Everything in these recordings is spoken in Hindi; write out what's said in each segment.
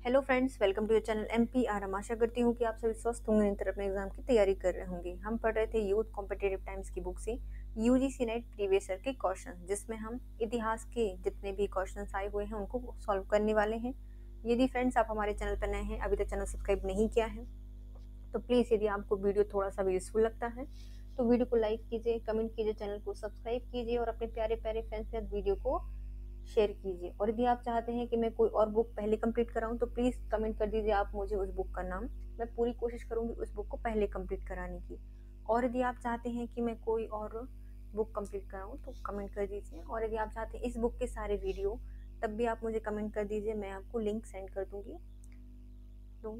Hello friends, welcome to your channel MPR. हम आशा करती हूँ कि आप सभी स्वस्थ होंगे, निरंतर अपने एग्जाम की तैयारी कर रहे होंगे। हम पढ़ रहे थे यूथ कॉम्पिटिटिव टाइम्स की बुक से यूजीसी नेट प्रीवियस ईयर के क्वेश्चन, जिसमें हम इतिहास के जितने भी क्वेश्चन आए हुए हैं उनको सॉल्व करने वाले हैं। यदि फ्रेंड्स आप हमारे चैनल पर नए हैं, अभी तक चैनल सब्सक्राइब नहीं किया है, तो प्लीज़ यदि आपको वीडियो थोड़ा सा भी यूजफुल लगता है तो वीडियो को लाइक कीजिए, कमेंट कीजिए, चैनल को सब्सक्राइब कीजिए और अपने प्यारे प्यारे फ्रेंड्स के साथ वीडियो को शेयर कीजिए। और यदि आप चाहते हैं कि मैं कोई और बुक पहले कंप्लीट कराऊं तो प्लीज़ कमेंट कर दीजिए आप मुझे उस बुक का नाम। मैं पूरी कोशिश करूंगी उस बुक को पहले कंप्लीट कराने की। और यदि आप चाहते हैं कि मैं कोई और बुक कंप्लीट कराऊं तो कमेंट कर दीजिए। और यदि आप चाहते हैं इस बुक के सारे वीडियो, तब भी आप मुझे कमेंट कर दीजिए, मैं आपको लिंक सेंड कर दूंगी, तो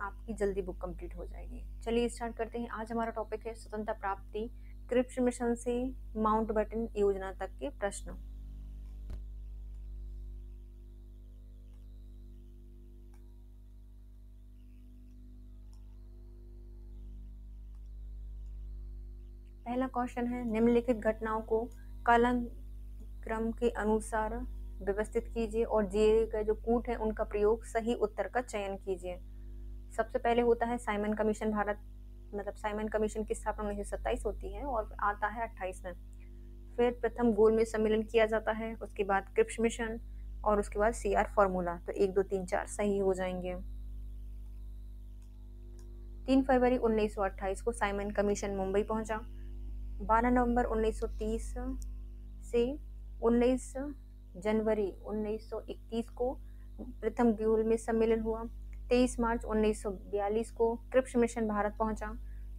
आपकी जल्दी बुक कंप्लीट हो जाएगी। चलिए स्टार्ट करते हैं। आज हमारा टॉपिक है स्वतंत्रता प्राप्ति, क्रिप्स मिशन से माउंटबेटन योजना तक के प्रश्न। पहला क्वेश्चन है, निम्नलिखित घटनाओं को कालक्रम के अनुसार व्यवस्थित कीजिए और दिए गए जो कूट है उनका प्रयोग सही उत्तर का चयन कीजिए। सबसे पहले होता है साइमन कमीशन भारत, मतलब साइमन कमीशन की स्थापना 1927 होती है और आता है 28 में। फिर प्रथम गोलमेज सम्मेलन किया जाता है, उसके बाद क्रिप्स मिशन और उसके बाद सीआर फॉर्मूला। तो 1 2 3 4 सही हो जाएंगे। 3 फरवरी 1928 को साइमन कमीशन मुंबई पहुंचा। 12 नवंबर 1930 से 19 जनवरी 1931 को प्रथम गोलमेज सम्मेलन हुआ। 23 मार्च 1942 को क्रिप्स मिशन भारत पहुंचा।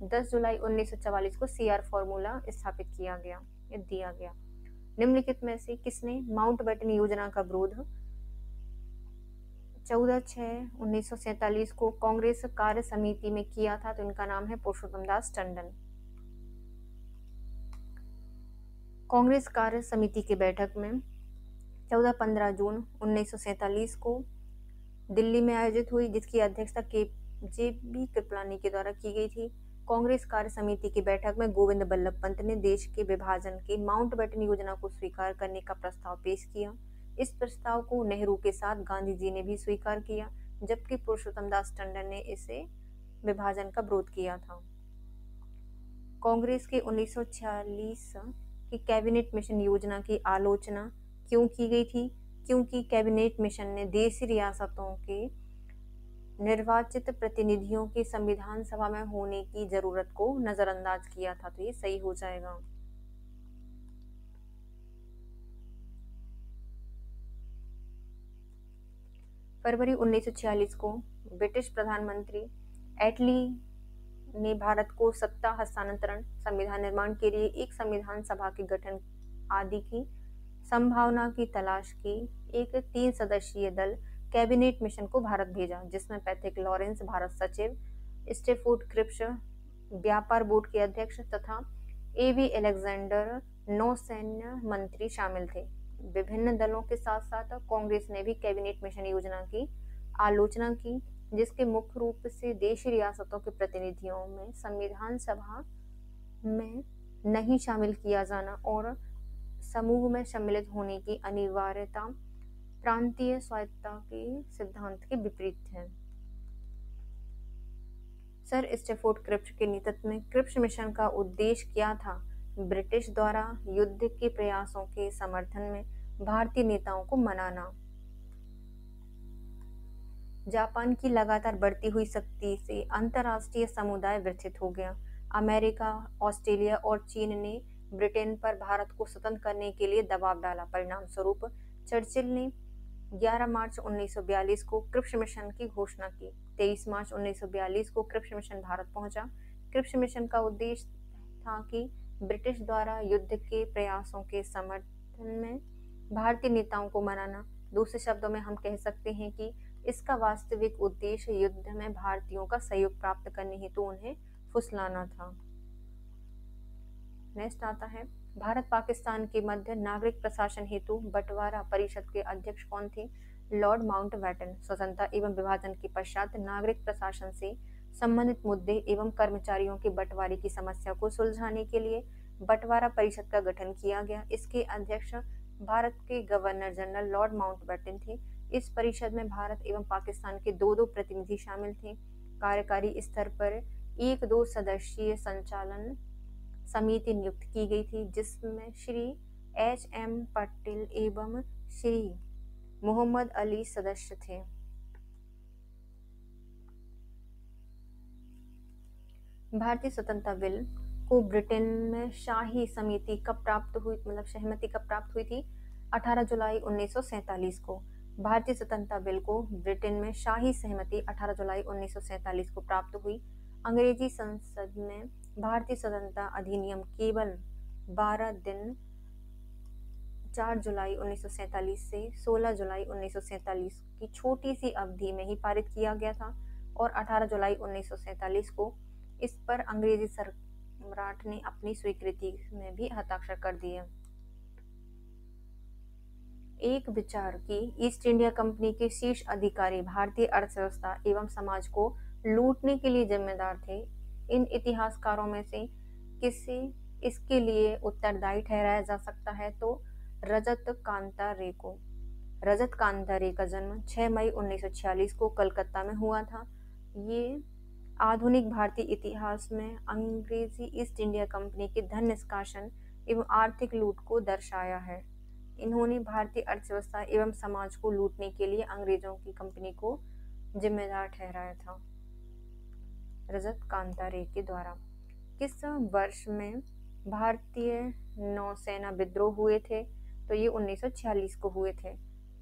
10 जुलाई 1944 को सीआर फॉर्मूला स्थापित किया गया, दिया गया। निम्नलिखित में से किसने माउंटबेटन योजना का विरोध 14/6/1947 को कांग्रेस कार्य समिति में किया था? तो इनका नाम है पुरुषोत्तम दास टंडन। कांग्रेस कार्य समिति की बैठक में 14-15 जून 1947 को दिल्ली में आयोजित हुई, जिसकी अध्यक्षता जेबी कृपलानी के द्वारा की गई थी। कांग्रेस कार्य समिति की बैठक में गोविंद बल्लभ पंत ने देश के विभाजन के माउंटबेटन योजना को स्वीकार करने का प्रस्ताव पेश किया। इस प्रस्ताव को नेहरू के साथ गांधी जी ने भी स्वीकार किया, जबकि पुरुषोत्तम दास टंडन ने इसे विभाजन का विरोध किया था। कांग्रेस के 1946 की कैबिनेट मिशन योजना की आलोचना क्यों की गई थी? क्योंकि कैबिनेट मिशन ने देशी रियासतों के निर्वाचित प्रतिनिधियों के संविधान सभा में होने की जरूरत को नजरअंदाज किया था। तो ये सही हो जाएगा। फरवरी 1946 को ब्रिटिश प्रधानमंत्री एटली ने भारत को सत्ता हस्तांतरण, संविधान निर्माण के लिए एक संविधान सभा के गठन आदि की संभावना की तलाश की एक 3 सदस्यीय दल कैबिनेट मिशन को भारत भेजा, जिसमें पैट्रिक लॉरेंस भारत सचिव, स्टेफोर्ड क्रिप्स व्यापार बोर्ड के अध्यक्ष तथा एवी अलेक्जेंडर नौसैन्य मंत्री शामिल थे। विभिन्न दलों के साथ साथ कांग्रेस ने भी कैबिनेट मिशन योजना की आलोचना की, जिसके मुख्य रूप से देशी रियासतों के प्रतिनिधियों में संविधान सभा में नहीं शामिल किया जाना और समूह में सम्मिलित होने की अनिवार्यता प्रांतीय स्वायत्तता के सिद्धांत के विपरीत है। सर स्टेफोर्ड क्रिप्स के नेतृत्व में क्रिप्स मिशन का उद्देश्य क्या था? ब्रिटिश द्वारा युद्ध के प्रयासों के समर्थन में भारतीय नेताओं को मनाना। जापान की लगातार बढ़ती हुई शक्ति से अंतर्राष्ट्रीय समुदाय व्यथित हो गया। अमेरिका, ऑस्ट्रेलिया और चीन ने ब्रिटेन पर भारत को स्वतंत्र करने के लिए दबाव डाला। परिणाम स्वरूप चर्चिल ने 11 मार्च 1942 को क्रिप्स मिशन की घोषणा की। 23 मार्च 1942 को क्रिप्स मिशन भारत पहुंचा। क्रिप्स मिशन का उद्देश्य था कि ब्रिटिश द्वारा युद्ध के प्रयासों के समर्थन में भारतीय नेताओं को मनाना। दूसरे शब्दों में हम कह सकते हैं कि इसका वास्तविक उद्देश्य युद्ध में भारतीयों का सहयोग प्राप्त करने हेतु उन्हें फुसलाना था। नेक्स्ट आता है, भारत पाकिस्तान के मध्य नागरिक प्रशासन हेतु बंटवारा परिषद के अध्यक्ष कौन थे? Lord Mountbatten. स्वतंत्रता एवं विभाजन के पश्चात नागरिक प्रशासन से संबंधित मुद्दे एवं कर्मचारियों के बंटवारे की समस्या को सुलझाने के लिए बंटवारा परिषद का गठन किया गया। इसके अध्यक्ष भारत के गवर्नर जनरल लॉर्ड माउंटबेटन थे। इस परिषद में भारत एवं पाकिस्तान के दो दो प्रतिनिधि शामिल थे। कार्यकारी स्तर पर एक दो सदस्यीय संचालन समिति नियुक्त की गई थी, जिसमें श्री H.M. पटेल एवं श्री मोहम्मद अली सदस्य थे। भारतीय स्वतंत्रता बिल को ब्रिटेन में शाही समिति कब प्राप्त हुई, मतलब सहमति कब प्राप्त हुई थी? 18 जुलाई 1947 को। भारतीय स्वतंत्रता बिल को ब्रिटेन में शाही सहमति 18 जुलाई 1947 को प्राप्त हुई। अंग्रेजी संसद में भारतीय स्वतंत्रता अधिनियम केवल 12 दिन 4 जुलाई 1947 से 16 जुलाई 1947 की छोटी सी अवधि में ही पारित किया गया था और 18 जुलाई 1947 को इस पर अंग्रेजी सम्राट ने अपनी स्वीकृति में भी हस्ताक्षर कर दिए। एक विचार कि ईस्ट इंडिया कंपनी के शीर्ष अधिकारी भारतीय अर्थव्यवस्था एवं समाज को लूटने के लिए जिम्मेदार थे। इन इतिहासकारों में से किसे इसके लिए उत्तरदायी ठहराया जा सकता है तो रजत कांता रे को। रजत कांता रे का जन्म 6 मई 1946 को कलकत्ता में हुआ था। ये आधुनिक भारतीय इतिहास में अंग्रेजी ईस्ट इंडिया कंपनी के धन निष्कासन एवं आर्थिक लूट को दर्शाया है। इन्होंने भारतीय अर्थव्यवस्था एवं समाज को लूटने के लिए अंग्रेजों की कंपनी को जिम्मेदार ठहराया था रजत कांता रे के द्वारा। किस वर्ष में भारतीय नौसेना विद्रोह हुए थे? तो ये 1946 को हुए थे।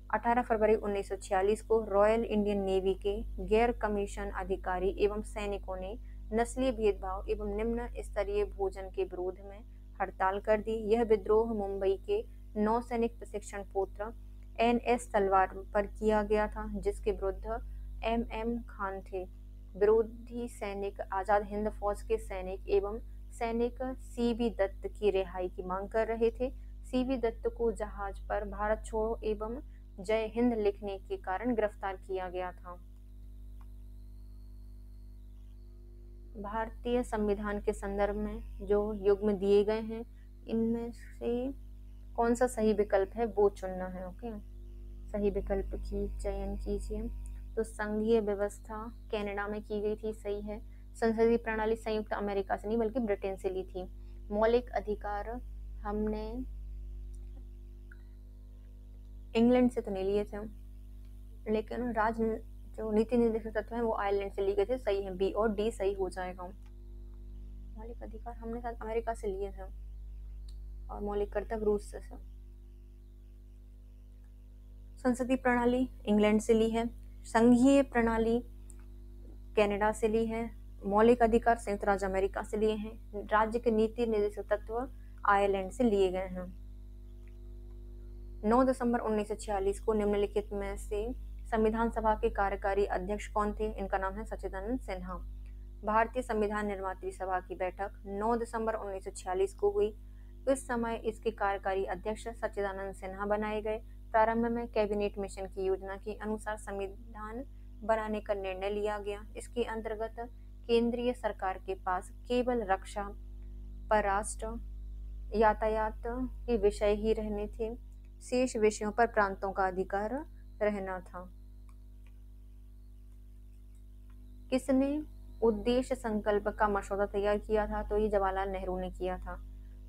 18 फरवरी 1946 को रॉयल इंडियन नेवी के गैर कमीशन अधिकारी एवं सैनिकों ने नस्लीय भेदभाव एवं निम्न स्तरीय भोजन के विरोध में हड़ताल कर दी। यह विद्रोह मुंबई के नौसैनिक प्रशिक्षण पोत्र NS तलवार पर किया गया था, जिसके विरुद्ध MM खान थे। विरोधी सैनिक आजाद हिंद फौज के सैनिक एवं सैनिक CB दत्त की रिहाई की मांग कर रहे थे। CB दत्त को जहाज पर भारत छोड़ो एवं जय हिंद लिखने के कारण गिरफ्तार किया गया था। भारतीय संविधान के संदर्भ में जो युग्म दिए गए हैं, इनमें से कौन सा सही विकल्प है वो चुनना है। ओके, सही विकल्प की चयन कीजिए। तो संघीय व्यवस्था कनाडा में की गई थी, सही है। संसदीय प्रणाली संयुक्त अमेरिका से नहीं बल्कि ब्रिटेन से ली थी। मौलिक अधिकार हमने इंग्लैंड से तो नहीं लिए थे, लेकिन जो नीति निर्देशक तत्व है वो आयरलैंड से लिए गए थे, सही है। B और D सही हो जाएगा। मौलिक अधिकार हमने शायद अमेरिका से लिए थे और मौलिक कर्तव्य रूस से। संसदीय प्रणाली इंग्लैंड से ली है, संघीय प्रणाली कनाडा से ली है, मौलिक अधिकार संयुक्त राज्य अमेरिका से लिए हैं, राज्य के नीति निर्देशक तत्व आयरलैंड से लिए गए हैं। 9 दिसंबर 1946 को निम्नलिखित में से संविधान सभा के कार्यकारी अध्यक्ष कौन थे? इनका नाम है सच्चिदानंद सिन्हा। भारतीय संविधान निर्मात्री सभा की बैठक 9 दिसंबर 1946 को हुई। उस समय इसके कार्यकारी अध्यक्ष सच्चिदानंद सिन्हा बनाए गए। प्रारंभ में कैबिनेट मिशन की योजना के अनुसार संविधान बनाने का निर्णय लिया गया। इसके अंतर्गत केंद्रीय सरकार के पास केवल रक्षा, परराष्ट्र, यातायात के विषय ही रहने थे। शेष विषयों पर प्रांतों का अधिकार रहना था। किसने उद्देश्य संकल्प का मसौदा तैयार किया था? तो ये जवाहरलाल नेहरू ने किया था।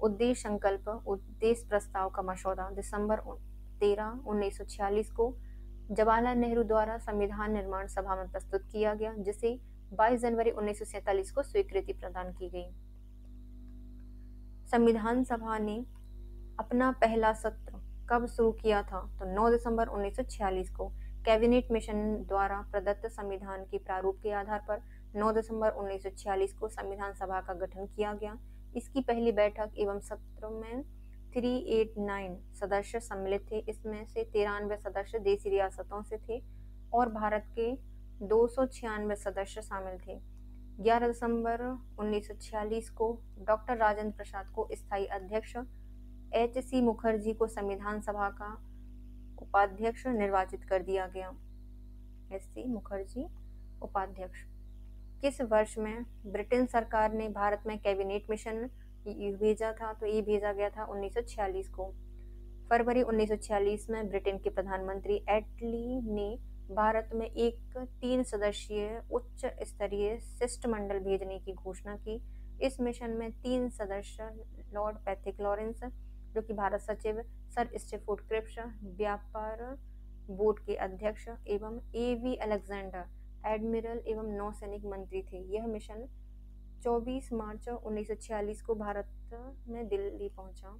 उद्देश्य संकल्प उद्देश्य प्रस्ताव का मसौदा दिसंबर 13, 1946 को जवाहरलाल नेहरू द्वारा संविधान निर्माण सभा में प्रस्तुत किया गया, जिसे 22 जनवरी 1947 को स्वीकृति प्रदान की गई। संविधान सभा ने अपना पहला सत्र कब शुरू किया था? तो 9 दिसंबर 1946 को कैबिनेट मिशन द्वारा प्रदत्त संविधान के प्रारूप के आधार पर 9 दिसंबर 1946 को संविधान सभा का गठन किया गया। इसकी पहली बैठक एवं सत्र में 389 सदस्य सम्मिलित थे। इसमें से 93 सदस्य देशी रियासतों से थे और भारत के 296 सदस्य शामिल थे। 11 दिसंबर 1946 को डॉक्टर राजेंद्र प्रसाद को स्थायी अध्यक्ष, HC मुखर्जी को संविधान सभा का उपाध्यक्ष निर्वाचित कर दिया गया। HC मुखर्जी उपाध्यक्ष। किस वर्ष में ब्रिटेन सरकार ने भारत में कैबिनेट मिशन भेजा था? तो ये भेजा गया था 1946 को। फरवरी 1946 में ब्रिटेन के प्रधानमंत्री एटली ने भारत में एक 3 सदस्यीय उच्च स्तरीय शिष्टमंडल भेजने की घोषणा की। इस मिशन में 3 सदस्य लॉर्ड पैथिक लॉरेंस, जो कि भारत सचिव, सर स्टेफोर्ड क्रिप्स, व्यापार बोर्ड के अध्यक्ष, एवं एवी अलेक्जेंडर, एडमिरल एवं नौसैनिक मंत्री थे। यह मिशन 24 मार्च 1946 को भारत में दिल्ली पहुंचा।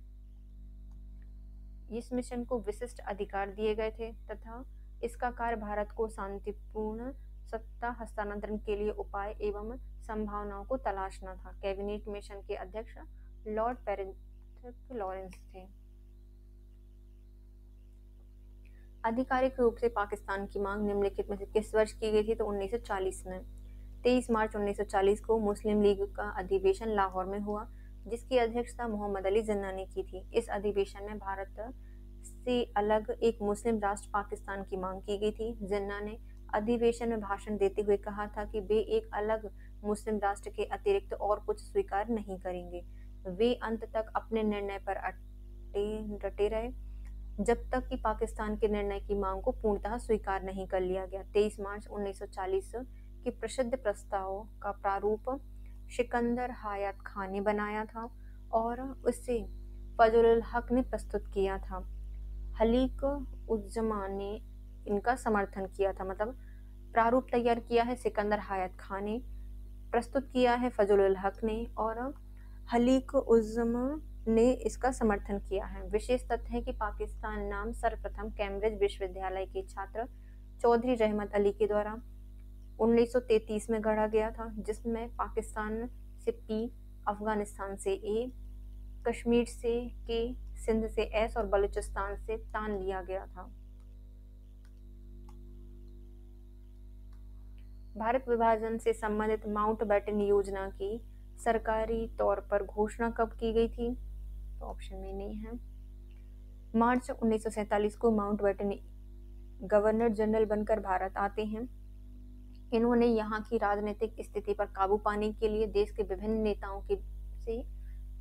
इस मिशन को विशिष्ट अधिकार दिए गए थे तथा इसका कार्य भारत को शांतिपूर्ण सत्ता हस्तांतरण के लिए उपाय एवं संभावनाओं को तलाशना था। कैबिनेट मिशन के अध्यक्ष लॉर्ड पैथिक लॉरेंस थे। आधिकारिक रूप से पाकिस्तान की मांग निम्नलिखित में से किस वर्ष की गई थी? तो 1940 में। 23 मार्च 1940 को मुस्लिम लीग का अधिवेशन लाहौर में हुआ, जिसकी अध्यक्षता मोहम्मद अली जिन्ना ने की थी। इस अधिवेशन में भारत से अलग एक मुस्लिम राष्ट्र पाकिस्तान की मांग की गई थी। जिन्ना ने अधिवेशन में भाषण देते हुए कहा था कि वे एक अलग मुस्लिम राष्ट्र के अतिरिक्त और कुछ स्वीकार नहीं करेंगे। वे अंत तक अपने निर्णय पर डटे रहे जब तक कि पाकिस्तान के निर्णय की मांग को पूर्णतः स्वीकार नहीं कर लिया गया। 23 मार्च 1940 के प्रसिद्ध प्रस्ताव का प्रारूप सिकंदर हयात खान ने बनाया था और उसे फजलुल हक ने प्रस्तुत किया था। खलीक उज़्ज़मा ने इनका समर्थन किया था। मतलब प्रारूप तैयार किया है सिकंदर हयात खान ने, प्रस्तुत किया है फजलुल हक ने और खलीक उज़्ज़मा ने इसका समर्थन किया है। विशेष तथ्य है कि पाकिस्तान नाम सर्वप्रथम कैम्ब्रिज विश्वविद्यालय के छात्र चौधरी रहमत अली के द्वारा 1933 में गढ़ा गया था, जिसमें पाकिस्तान से पी, अफगानिस्तान से ए, कश्मीर से के, सिंध से एस और बलूचिस्तान से तान लिया गया था। भारत विभाजन से संबंधित माउंटबेटन योजना की सरकारी तौर पर घोषणा कब की गई थी? तो ऑप्शन में नहीं है। मार्च 1947 को माउंटबेटन गवर्नर जनरल बनकर भारत आते हैं। इन्होंने यहाँ की राजनीतिक स्थिति पर काबू पाने के लिए देश के विभिन्न नेताओं के से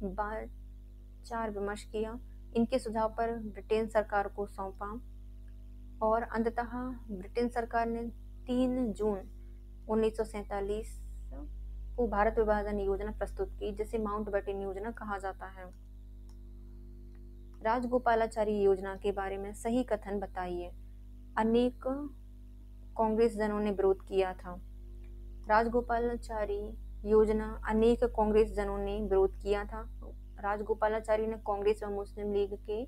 विचार विमर्श किया। इनके सुझाव पर ब्रिटेन सरकार को सौंपा और अंततः ब्रिटेन सरकार ने 3 जून 1947 को भारत विभाजन योजना प्रस्तुत की, जिसे माउंटबेटन योजना कहा जाता है। राजगोपालाचारी योजना के बारे में सही कथन बताइए। अनेक कांग्रेस जनों ने विरोध किया था। राजगोपालाचारी योजना अनेक कांग्रेस जनों ने विरोध किया था। राजगोपालाचारी ने कांग्रेस व मुस्लिम लीग के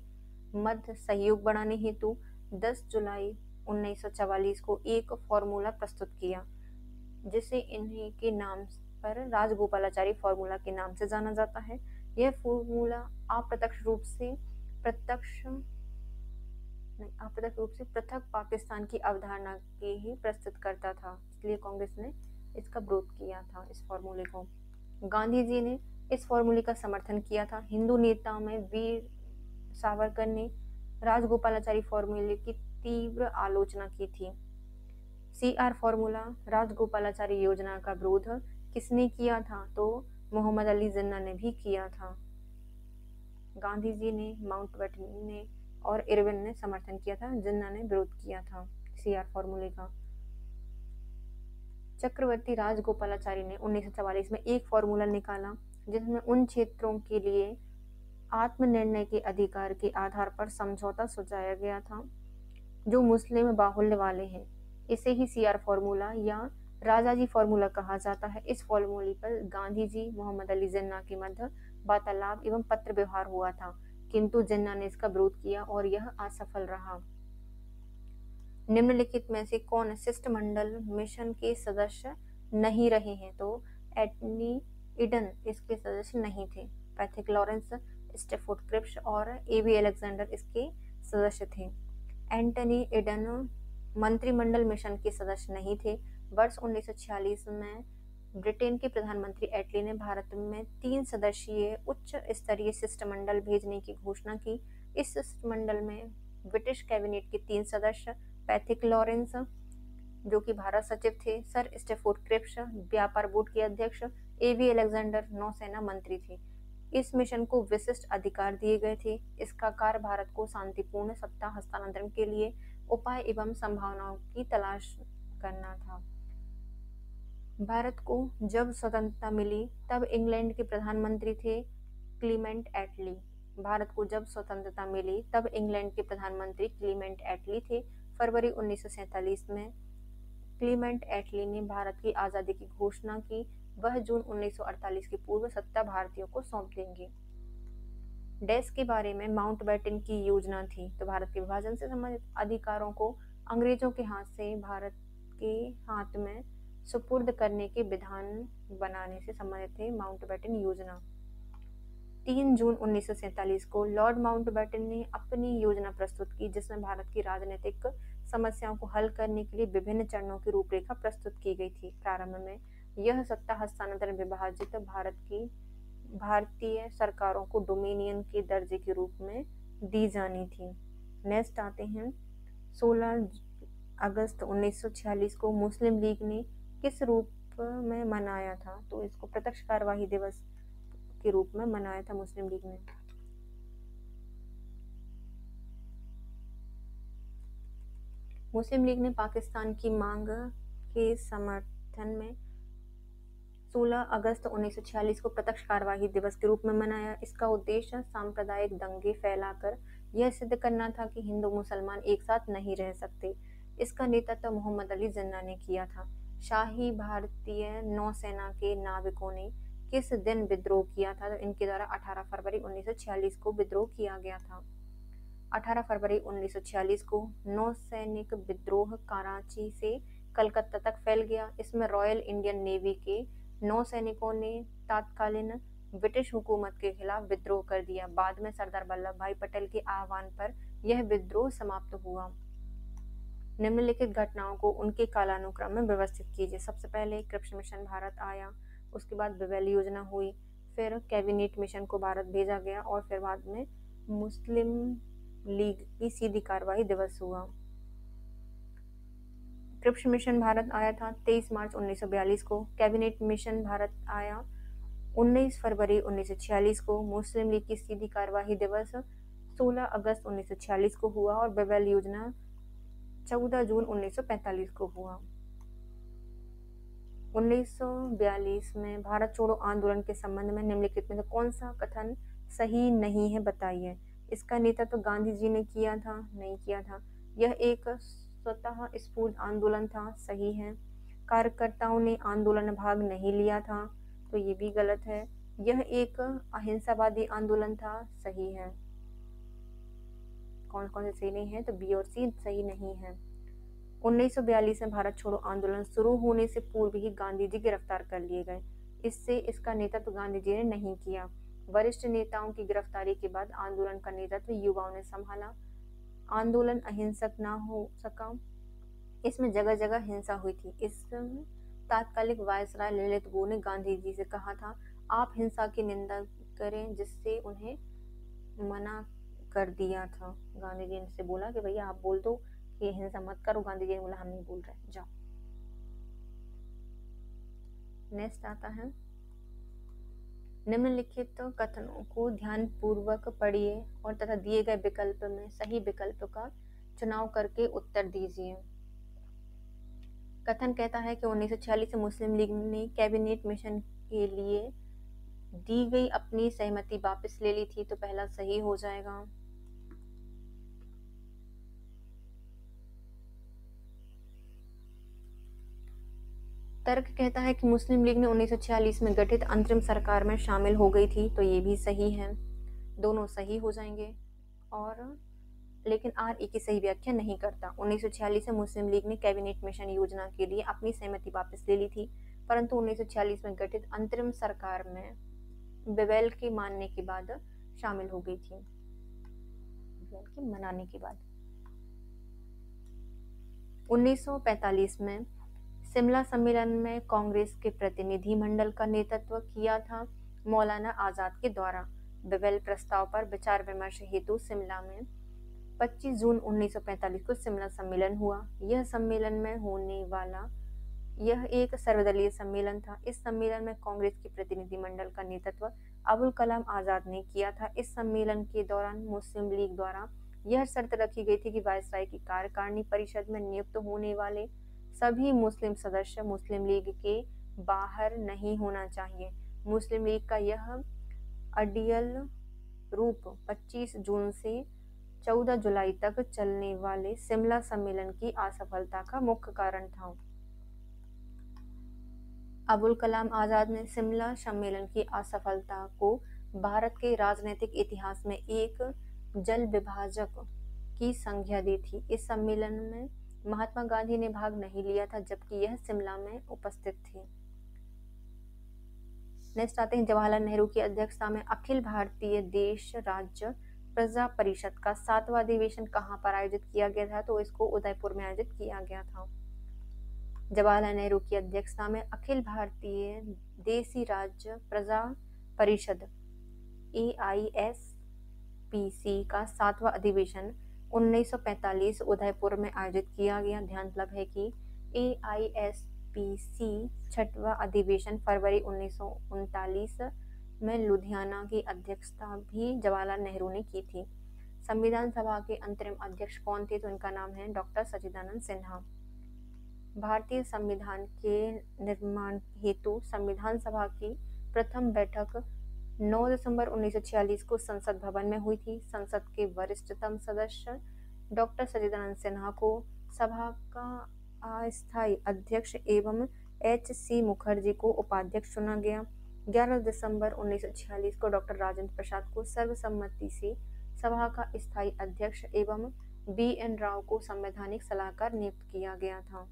मध्य सहयोग बढ़ाने हेतु 10 जुलाई 1944 को एक फॉर्मूला प्रस्तुत किया, जिसे इन्हीं के नाम पर राजगोपालाचारी फॉर्मूला के नाम से जाना जाता है। यह फॉर्मूला अप्रत्यक्ष रूप से पृथक पाकिस्तान की अवधारणा के ही प्रस्तुत करता था, इसलिए कांग्रेस ने इसका विरोध किया था इस फॉर्मूले को। गांधी जी ने इस फॉर्मूले का समर्थन किया था। हिंदू नेताओं में वीर सावरकर ने राजगोपालाचारी फॉर्मूले की तीव्र आलोचना की थी। CR फॉर्मूला राजगोपालाचारी योजना का विरोध किसने किया था? तो मोहम्मद अली जिन्ना ने भी किया था। गांधी जी ने, माउंटबेटन ने और इरविन ने समर्थन किया था, जिन्ना ने विरोध किया था CR फॉर्मूले का। चक्रवर्ती राजगोपालाचारी ने 1944 में एक फॉर्मूला निकाला, जिसमें उन क्षेत्रों के लिए आत्मनिर्णय के अधिकार के आधार पर समझौता सुझाया गया था जो मुस्लिम बाहुल्य वाले हैं। इसे ही CR फॉर्मूला या राजाजी फॉर्मूला कहा जाता है। इस फॉर्मूले पर गांधी जी, मोहम्मद अली जिन्ना के मध्य वार्तालाप एवं पत्र व्यवहार हुआ था, किंतु जिन्ना ने इसका विरोध किया और यह असफल रहा। निम्नलिखित में से कौन शिष्टमंडल मिशन के सदस्य नहीं रहे हैं? तो एंटनी ईडन इसके सदस्य नहीं थे। पैथिक लॉरेंस, स्टेफोर्ड क्रिप्स और एवी अलेक्जेंडर इसके सदस्य थे। एंटनी ईडन मंत्रिमंडल मिशन के सदस्य नहीं थे। वर्ष 1946 में ब्रिटेन के प्रधानमंत्री एटली ने भारत में 3 सदस्यीय उच्च स्तरीय शिष्टमंडल भेजने की घोषणा की। इस शिष्टमंडल में ब्रिटिश कैबिनेट के 3 सदस्य पैथिक लॉरेंस, जो कि भारत सचिव थे, सर स्टेफोर्ड क्रिप्स, व्यापार बोर्ड के अध्यक्ष, एवी अलेक्जेंडर, नौसेना मंत्री थे। इस मिशन को विशिष्ट अधिकार दिए गए थे। इसका कार्य भारत को शांतिपूर्ण सत्ता हस्तांतरण के लिए उपाय एवं संभावनाओं की तलाश करना था। भारत को जब स्वतंत्रता मिली तब इंग्लैंड के प्रधानमंत्री थे क्लीमेंट एटली। भारत को जब स्वतंत्रता मिली तब इंग्लैंड के प्रधानमंत्री क्लीमेंट एटली थे। फरवरी 1947 में क्लीमेंट एटली ने भारत की आज़ादी की घोषणा की। वह जून 1948 की पूर्व सत्ता भारतीयों को सौंप देंगे। डैश के बारे में माउंटबेटन की योजना थी, तो भारत के विभाजन से संबंधित अधिकारों को अंग्रेजों के हाथ से भारत के हाथ में सुपुर्द करने के विधान बनाने से संबंधित थे माउंटबेटन योजना। 3 जून 1947 को लॉर्ड माउंटबेटन ने अपनी योजना प्रस्तुत की, जिसमें भारत की राजनीतिक समस्याओं को हल करने के लिए विभिन्न चरणों की रूपरेखा प्रस्तुत की गई थी। प्रारंभ में यह सत्ता हस्तांतरण विभाजित भारतीय सरकारों को डोमिनियन के दर्जे के रूप में दी जानी थी। नेक्स्ट आते हैं 16 अगस्त 1946 को मुस्लिम लीग ने किस रूप में मनाया था? तो इसको प्रत्यक्ष कार्यवाही दिवस के रूप में मनाया था मुस्लिम लीग ने। मुस्लिम लीग ने पाकिस्तान की मांग के समर्थन में 16 अगस्त 1946 को प्रत्यक्ष कार्यवाही दिवस के रूप में मनाया। इसका उद्देश्य सांप्रदायिक दंगे फैलाकर यह सिद्ध करना था कि हिंदू मुसलमान एक साथ नहीं रह सकते। इसका नेतृत्व मोहम्मद अली जिन्ना ने किया था। शाही भारतीय नौसेना के नाविकों ने किस दिन विद्रोह किया था? तो इनके द्वारा 18 फरवरी 1946 को विद्रोह किया गया था। 18 फरवरी 1946 को नौसैनिक विद्रोह कराची से कलकत्ता तक फैल गया। इसमें रॉयल इंडियन नेवी के नौसैनिकों ने तत्कालीन ब्रिटिश हुकूमत के खिलाफ विद्रोह कर दिया। बाद में सरदार वल्लभ भाई पटेल के आह्वान पर यह विद्रोह समाप्त हुआ। निम्नलिखित घटनाओं को उनके कालानुक्रम में व्यवस्थित कीजिए। सबसे पहले कृष्ण मिशन भारत आया, उसके बाद बेबेल योजना हुई, फिर कैबिनेट मिशन को भारत भेजा गया और फिर बाद में मुस्लिम लीग की सीधी कार्रवाई दिवस हुआ। कृष्ण मिशन भारत आया था 23 मार्च 1942 को। कैबिनेट मिशन भारत आया 19 फरवरी 1946 को। मुस्लिम लीग की सीधी कार्यवाही दिवस 16 अगस्त 1946 को हुआ और बेबेल योजना 14 जून 1945 को हुआ। 1942 में भारत छोड़ो आंदोलन के संबंध में निम्नलिखित में से कौन सा कथन सही नहीं है, बताइए। इसका नेतृत्व गांधी जी ने किया था? नहीं किया था। यह एक स्वतः स्फूर्त आंदोलन था? सही है। कार्यकर्ताओं ने आंदोलन में भाग नहीं लिया था? तो ये भी गलत है। यह एक अहिंसावादी आंदोलन था? सही है। कौन कौन से सही नहीं है? तो बी और सी सही नहीं है। 1942 में भारत छोड़ो आंदोलन शुरू होने से पूर्व ही गांधी जी गिरफ्तार कर लिए गए। इससे इसका नेतृत्व गांधी जी ने नहीं किया। वरिष्ठ नेताओं की गिरफ्तारी के बाद आंदोलन का नेतृत्व युवाओं ने संभाला। आंदोलन अहिंसक ना हो सका। इसमें जगह जगह हिंसा हुई थी। इस तात्कालिक वायसराय ललित गोर ने गांधी जी से कहा था आप हिंसा की निंदा करें, जिससे उन्हें मना कर दिया था। गांधी जी ने से बोला कि भैया आप बोल दो कि हिंसा मत करो। गांधी जी ने बोला हम नहीं बोल रहे, जाओ। नेक्स्ट आता है निम्नलिखित कथनों को ध्यानपूर्वक पढ़िए और तथा दिए गए विकल्प में सही विकल्प का चुनाव करके उत्तर दीजिए। कथन कहता है कि 1946 से मुस्लिम लीग ने कैबिनेट मिशन के लिए दी गई अपनी सहमति वापस ले ली थी, तो पहला सही हो जाएगा। तर्क कहता है कि मुस्लिम लीग ने 1946 में गठित अंतरिम सरकार में शामिल हो गई थी, तो ये भी सही है। दोनों सही हो जाएंगे। और लेकिन RE की सही व्याख्या नहीं करता। 1946 में मुस्लिम लीग ने कैबिनेट मिशन योजना के लिए अपनी सहमति वापस ले ली थी, परंतु 1946 में गठित अंतरिम सरकार में बेबेल के मानने के बाद शामिल हो गई थी। बेबेल के मनाने के बाद 1945 में शिमला सम्मेलन में कांग्रेस के प्रतिनिधि मंडल का नेतृत्व किया था मौलाना आजाद के द्वारा। बेबेल प्रस्ताव पर विचार विमर्श हेतु शिमला में 25 जून 1945 को शिमला सम्मेलन हुआ। यह सम्मेलन में होने वाला यह एक सर्वदलीय सम्मेलन था। इस सम्मेलन में कांग्रेस के प्रतिनिधिमंडल का नेतृत्व अबुल कलाम आजाद ने किया था। इस सम्मेलन के दौरान मुस्लिम लीग द्वारा यह शर्त रखी गई थी कि वायसराय की कार्यकारिणी परिषद में नियुक्त होने वाले सभी मुस्लिम सदस्य मुस्लिम लीग के बाहर नहीं होना चाहिए। मुस्लिम लीग का यह अडियल रूप 25 जून से 14 जुलाई तक चलने वाले शिमला सम्मेलन की असफलता का मुख्य कारण था। अबुल कलाम आजाद ने शिमला सम्मेलन की असफलता को भारत के राजनीतिक इतिहास में एक जल विभाजक की संज्ञा दी थी। इस सम्मेलन में महात्मा गांधी ने भाग नहीं लिया था, जबकि यह शिमला में उपस्थित थे। नेक्स्ट आते हैं जवाहरलाल नेहरू की अध्यक्षता में अखिल भारतीय देश राज्य प्रजा परिषद का 7वां अधिवेशन कहाँ पर आयोजित किया गया था? तो इसको उदयपुर में आयोजित किया गया था। जवाहरलाल नेहरू की अध्यक्षता में अखिल भारतीय देसी राज्य प्रजा परिषद AISPC का 7वां अधिवेशन 1945 उदयपुर में आयोजित किया गया। ध्यान तलब है कि AISPC 6वां अधिवेशन फरवरी 1939 में लुधियाना की अध्यक्षता भी जवाहरलाल नेहरू ने की थी। संविधान सभा के अंतरिम अध्यक्ष कौन थे? तो इनका नाम है डॉक्टर सच्चिदानंद सिन्हा। भारतीय संविधान के निर्माण हेतु संविधान सभा की प्रथम बैठक 9 दिसंबर 1946 को संसद भवन में हुई थी। संसद के वरिष्ठतम सदस्य डॉक्टर सच्चिदानंद सिन्हा को सभा का अस्थायी अध्यक्ष एवं HC मुखर्जी को उपाध्यक्ष चुना गया। 11 दिसंबर 1946 को डॉक्टर राजेंद्र प्रसाद को सर्वसम्मति से सभा का स्थायी अध्यक्ष एवं BN राव को संवैधानिक सलाहकार नियुक्त किया गया था।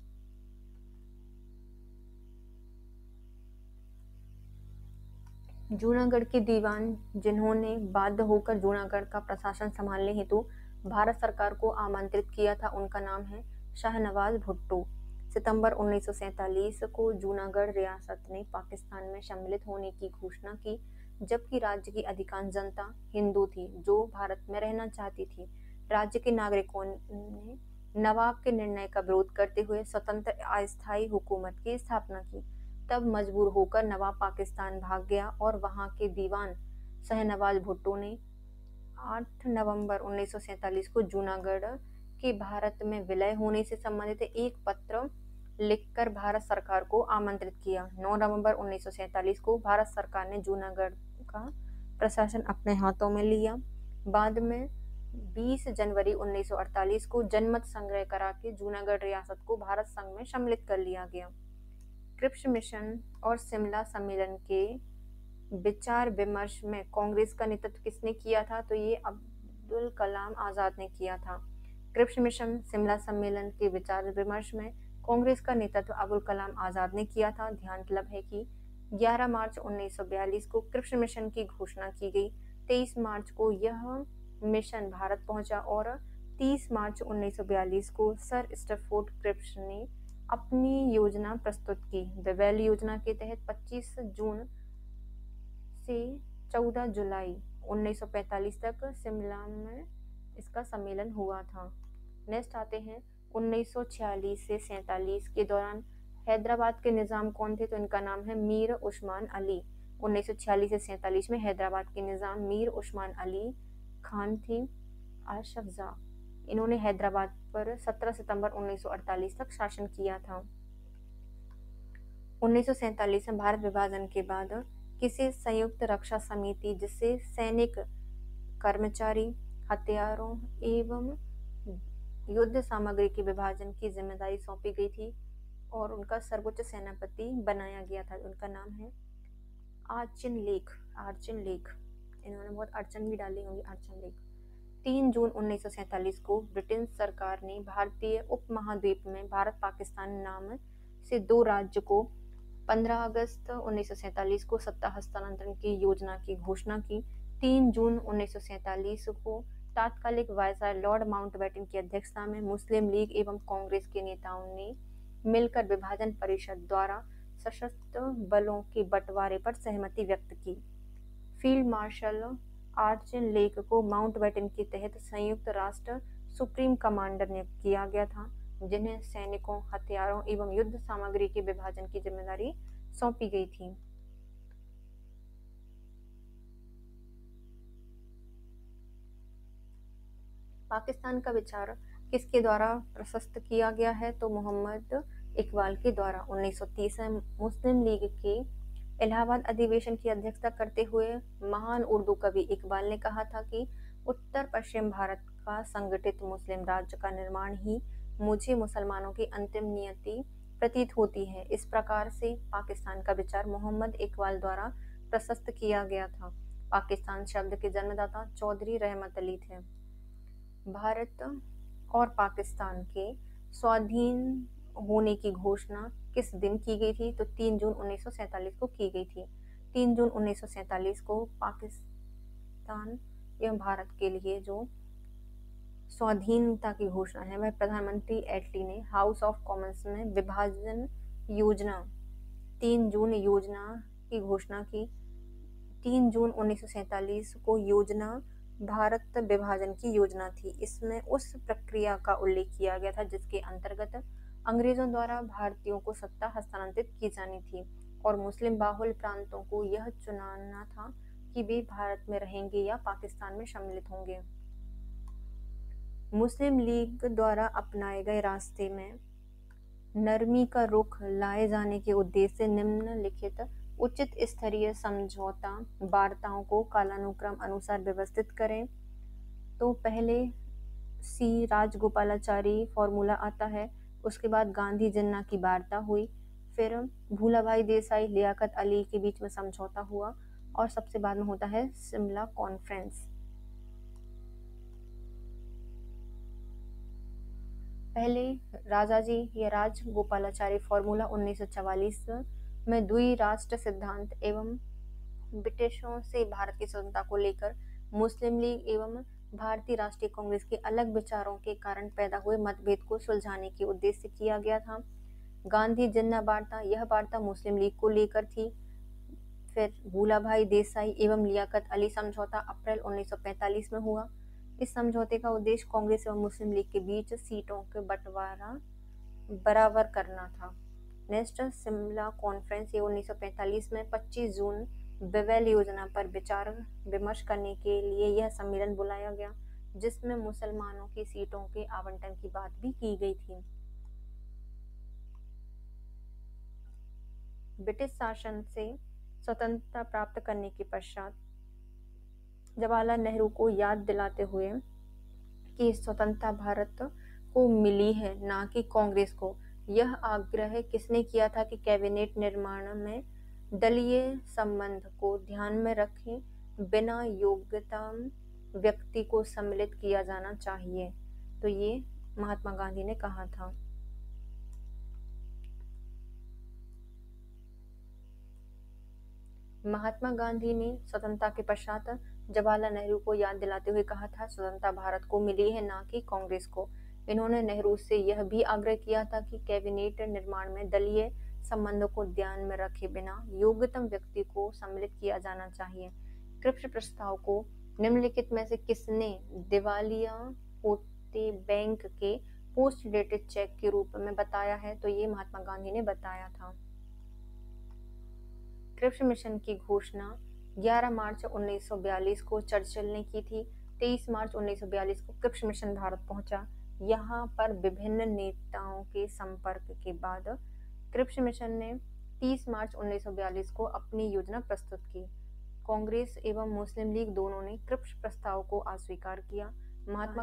जूनागढ़ के दीवान जिन्होंने बाध्य होकर जूनागढ़ का प्रशासन संभालने हेतु भारत सरकार को आमंत्रित किया था, उनका नाम है शाहनवाज भुट्टो। सितंबर 1947 को जूनागढ़ रियासत ने पाकिस्तान में सम्मिलित होने की घोषणा की, जबकि राज्य की अधिकांश जनता हिंदू थी जो भारत में रहना चाहती थी। राज्य के नागरिकों ने नवाब के निर्णय का विरोध करते हुए स्वतंत्र अस्थायी हुकूमत की स्थापना की। तब मजबूर होकर नवाब पाकिस्तान भाग गया और वहां के दीवान शाहनवाज भुट्टो ने 8 नवंबर 1947 को जूनागढ़ के भारत में विलय होने से संबंधित एक पत्र लिखकर भारत सरकार को आमंत्रित किया। 9 नवंबर 1947 को भारत सरकार ने जूनागढ़ का प्रशासन अपने हाथों में लिया। बाद में 20 जनवरी 1948 को जनमत संग्रह करा के जूनागढ़ रियासत को भारत संघ में सम्मिलित कर लिया गया। क्रिप्स मिशन और शिमला सम्मेलन के विचार विमर्श में कांग्रेस का नेतृत्व किसने किया था? तो ये अब्दुल कलाम आजाद ने किया था। क्रिप्स मिशन शिमला सम्मेलन के विचार विमर्श में कांग्रेस का नेतृत्व अबुल कलाम आजाद ने किया था। ध्यान तलब है कि 11 मार्च 1942 को क्रिप्स मिशन की घोषणा की गई। 23 मार्च को यह मिशन भारत पहुंचा और 30 मार्च 1942 को सर स्टैफोर्ड क्रिप्स ने अपनी योजना प्रस्तुत की। बेवेल योजना के तहत 25 जून से 14 जुलाई 1945 तक शिमला में इसका सम्मेलन हुआ था। नेक्स्ट आते हैं 1946 से 47 के दौरान हैदराबाद के निज़ाम कौन थे? तो इनका नाम है मीर उस्मान अली। 1946 से 47 में हैदराबाद के निज़ाम मीर उस्मान अली खान थे आशफजा। इन्होंने हैदराबाद पर 17 सितंबर 1948 तक शासन किया था। 1947 में भारत विभाजन के बाद किसी संयुक्त रक्षा समिति जिससे सैनिक, कर्मचारी, हथियारों एवं युद्ध सामग्री के विभाजन की जिम्मेदारी सौंपी गई थी और उनका सर्वोच्च सेनापति बनाया गया था। उनका नाम है आर्चिन लेक। इन्होंने बहुत अड़चन भी डाली होंगी। आर्चिन लेक 3 जून 1947 को ब्रिटेन सरकार ने भारतीय उपमहाद्वीप में भारत पाकिस्तान नाम से 2 राज्य को 15 अगस्त 1947 को सत्ता हस्तांतरण की योजना की घोषणा की। 3 जून 1947 को तात्कालिक वायसराय लॉर्ड माउंटबेटन की अध्यक्षता में मुस्लिम लीग एवं कांग्रेस के नेताओं ने मिलकर विभाजन परिषद द्वारा सशस्त्र बलों के बंटवारे पर सहमति व्यक्त की। फील्ड मार्शल आर्चिन लेक को माउंटबेटन के तहत संयुक्त राष्ट्र सुप्रीम कमांडर नियुक्त किया गया था। जिन्हें सैनिकों, हथियारों एवं युद्ध सामग्री के विभाजन की जिम्मेदारी सौंपी गई थी। पाकिस्तान का विचार किसके द्वारा प्रशस्त किया गया है? तो मोहम्मद इकबाल के द्वारा। 1930 में मुस्लिम लीग के इलाहाबाद अधिवेशन की अध्यक्षता करते हुए महान उर्दू कवि इकबाल ने कहा था कि उत्तर पश्चिम भारत का संगठित मुस्लिम राज्य का निर्माण ही मुझे मुसलमानों की अंतिम नियति प्रतीत होती है। इस प्रकार से पाकिस्तान का विचार मोहम्मद इकबाल द्वारा प्रशस्त किया गया था। पाकिस्तान शब्द के जन्मदाता चौधरी रहमत अली थे। भारत और पाकिस्तान के स्वाधीन होने की घोषणा किस दिन की गई थी? तो 3 जून 1947 को की गई थी। 3 जून 1947 को पाकिस्तान एवं भारत के लिए जो स्वाधीनता की घोषणा है वह प्रधानमंत्री एटली ने हाउस ऑफ कॉमन्स में विभाजन योजना 3 जून योजना की घोषणा की। 3 जून 1947 को योजना भारत विभाजन की योजना थी। इसमें उस प्रक्रिया का उल्लेख किया गया था जिसके अंतर्गत अंग्रेजों द्वारा भारतीयों को सत्ता हस्तांतरित की जानी थी और मुस्लिम बाहुल प्रांतों को यह चुनाना था कि वे भारत में रहेंगे या पाकिस्तान में सम्मिलित होंगे। मुस्लिम लीग द्वारा अपनाए गए रास्ते में नरमी का रुख लाए जाने के उद्देश्य से निम्नलिखित उचित स्तरीय समझौता वार्ताओं को कालानुक्रम अनुसार व्यवस्थित करें। तो पहले सी राजगोपालाचारी फॉर्मूला आता है, उसके बाद गांधी जिन्ना की वार्ता हुई, फिर भूलाभाई देसाई लियाकत अली के बीच में समझौता हुआ और सबसे बाद में होता है शिमला कॉन्फ्रेंस। पहले राजाजी या राजगोपालाचारी फॉर्मूला 1944 में द्वि राष्ट्र सिद्धांत एवं ब्रिटिशों से भारत की स्वतंत्रता को लेकर मुस्लिम लीग एवं भारतीय राष्ट्रीय कांग्रेस के अलग विचारों के कारण पैदा हुए मतभेद को सुलझाने के उद्देश्य से किया गया था। गांधी जिन्ना वार्ता, यह वार्ता मुस्लिम लीग को लेकर थी। फिर भूलाभाई देसाई एवं लियाकत अली समझौता अप्रैल 1945 में हुआ। इस समझौते का उद्देश्य कांग्रेस एवं मुस्लिम लीग के बीच सीटों के बंटवारा बराबर करना था। नेक्स्ट शिमला कॉन्फ्रेंस, ये 1945 में 25 जून बेवेल योजना पर विचार विमर्श करने के लिए यह सम्मेलन बुलाया गया जिसमें मुसलमानों की सीटों के आवंटन की बात भी की गई थी। ब्रिटिश शासन से स्वतंत्रता प्राप्त करने के पश्चात जवाहरलाल नेहरू को याद दिलाते हुए कि स्वतंत्रता भारत को मिली है ना कि कांग्रेस को, यह आग्रह किसने किया था कि कैबिनेट निर्माण में दलीय संबंध को ध्यान में रखे बिना योग्यता व्यक्ति को सम्मिलित किया जाना चाहिए? तो ये महात्मा गांधी ने कहा था। महात्मा गांधी ने स्वतंत्रता के पश्चात जवाहरलाल नेहरू को याद दिलाते हुए कहा था स्वतंत्रता भारत को मिली है ना कि कांग्रेस को। इन्होंने नेहरू से यह भी आग्रह किया था कि कैबिनेट निर्माण में दलीय संबंधों को ध्यान में रखे बिना योग्यतम व्यक्ति को सम्मिलित किया जाना चाहिए। क्रिप्स प्रस्ताव को निम्नलिखित में से किसने दिवालिया होते बैंक के पोस्ट डेटेड चेक के रूप में बताया है? तो ये महात्मा गांधी ने बताया था। क्रिप्स मिशन की घोषणा 11 मार्च 1942 को चर्चिल ने की थी। 23 मार्च 1942 को क्रिप्स मिशन भारत पहुंचा। यहाँ पर विभिन्न नेताओं के संपर्क के बाद क्रिप्स मिशन ने 30 मार्च 1942 को अपनी योजना प्रस्तुत की। कांग्रेस एवं मुस्लिम लीग दोनों ने क्रिप्स प्रस्ताव को अस्वीकार किया। महात्मा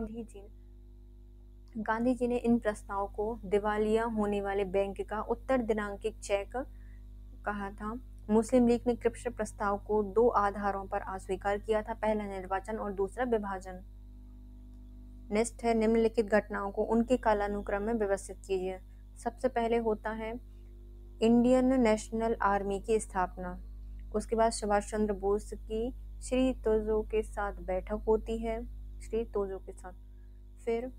गांधी जी ने इन प्रस्ताव को दिवालिया होने वाले बैंक का उत्तर दिनांकित चेक कहा था। मुस्लिम लीग ने क्रिप्स प्रस्ताव को 2 आधारों पर अस्वीकार किया था, पहला निर्वाचन और दूसरा विभाजन। नेक्स्ट है निम्नलिखित घटनाओं को उनके कालानुक्रम में व्यवस्थित कीजिए। सबसे पहले होता है इंडियन नेशनल आर्मी की स्थापना, उसके बाद सुभाष चंद्र बोस की श्री तोजो के साथ बैठक होती है, श्री तोजो के साथ। फिर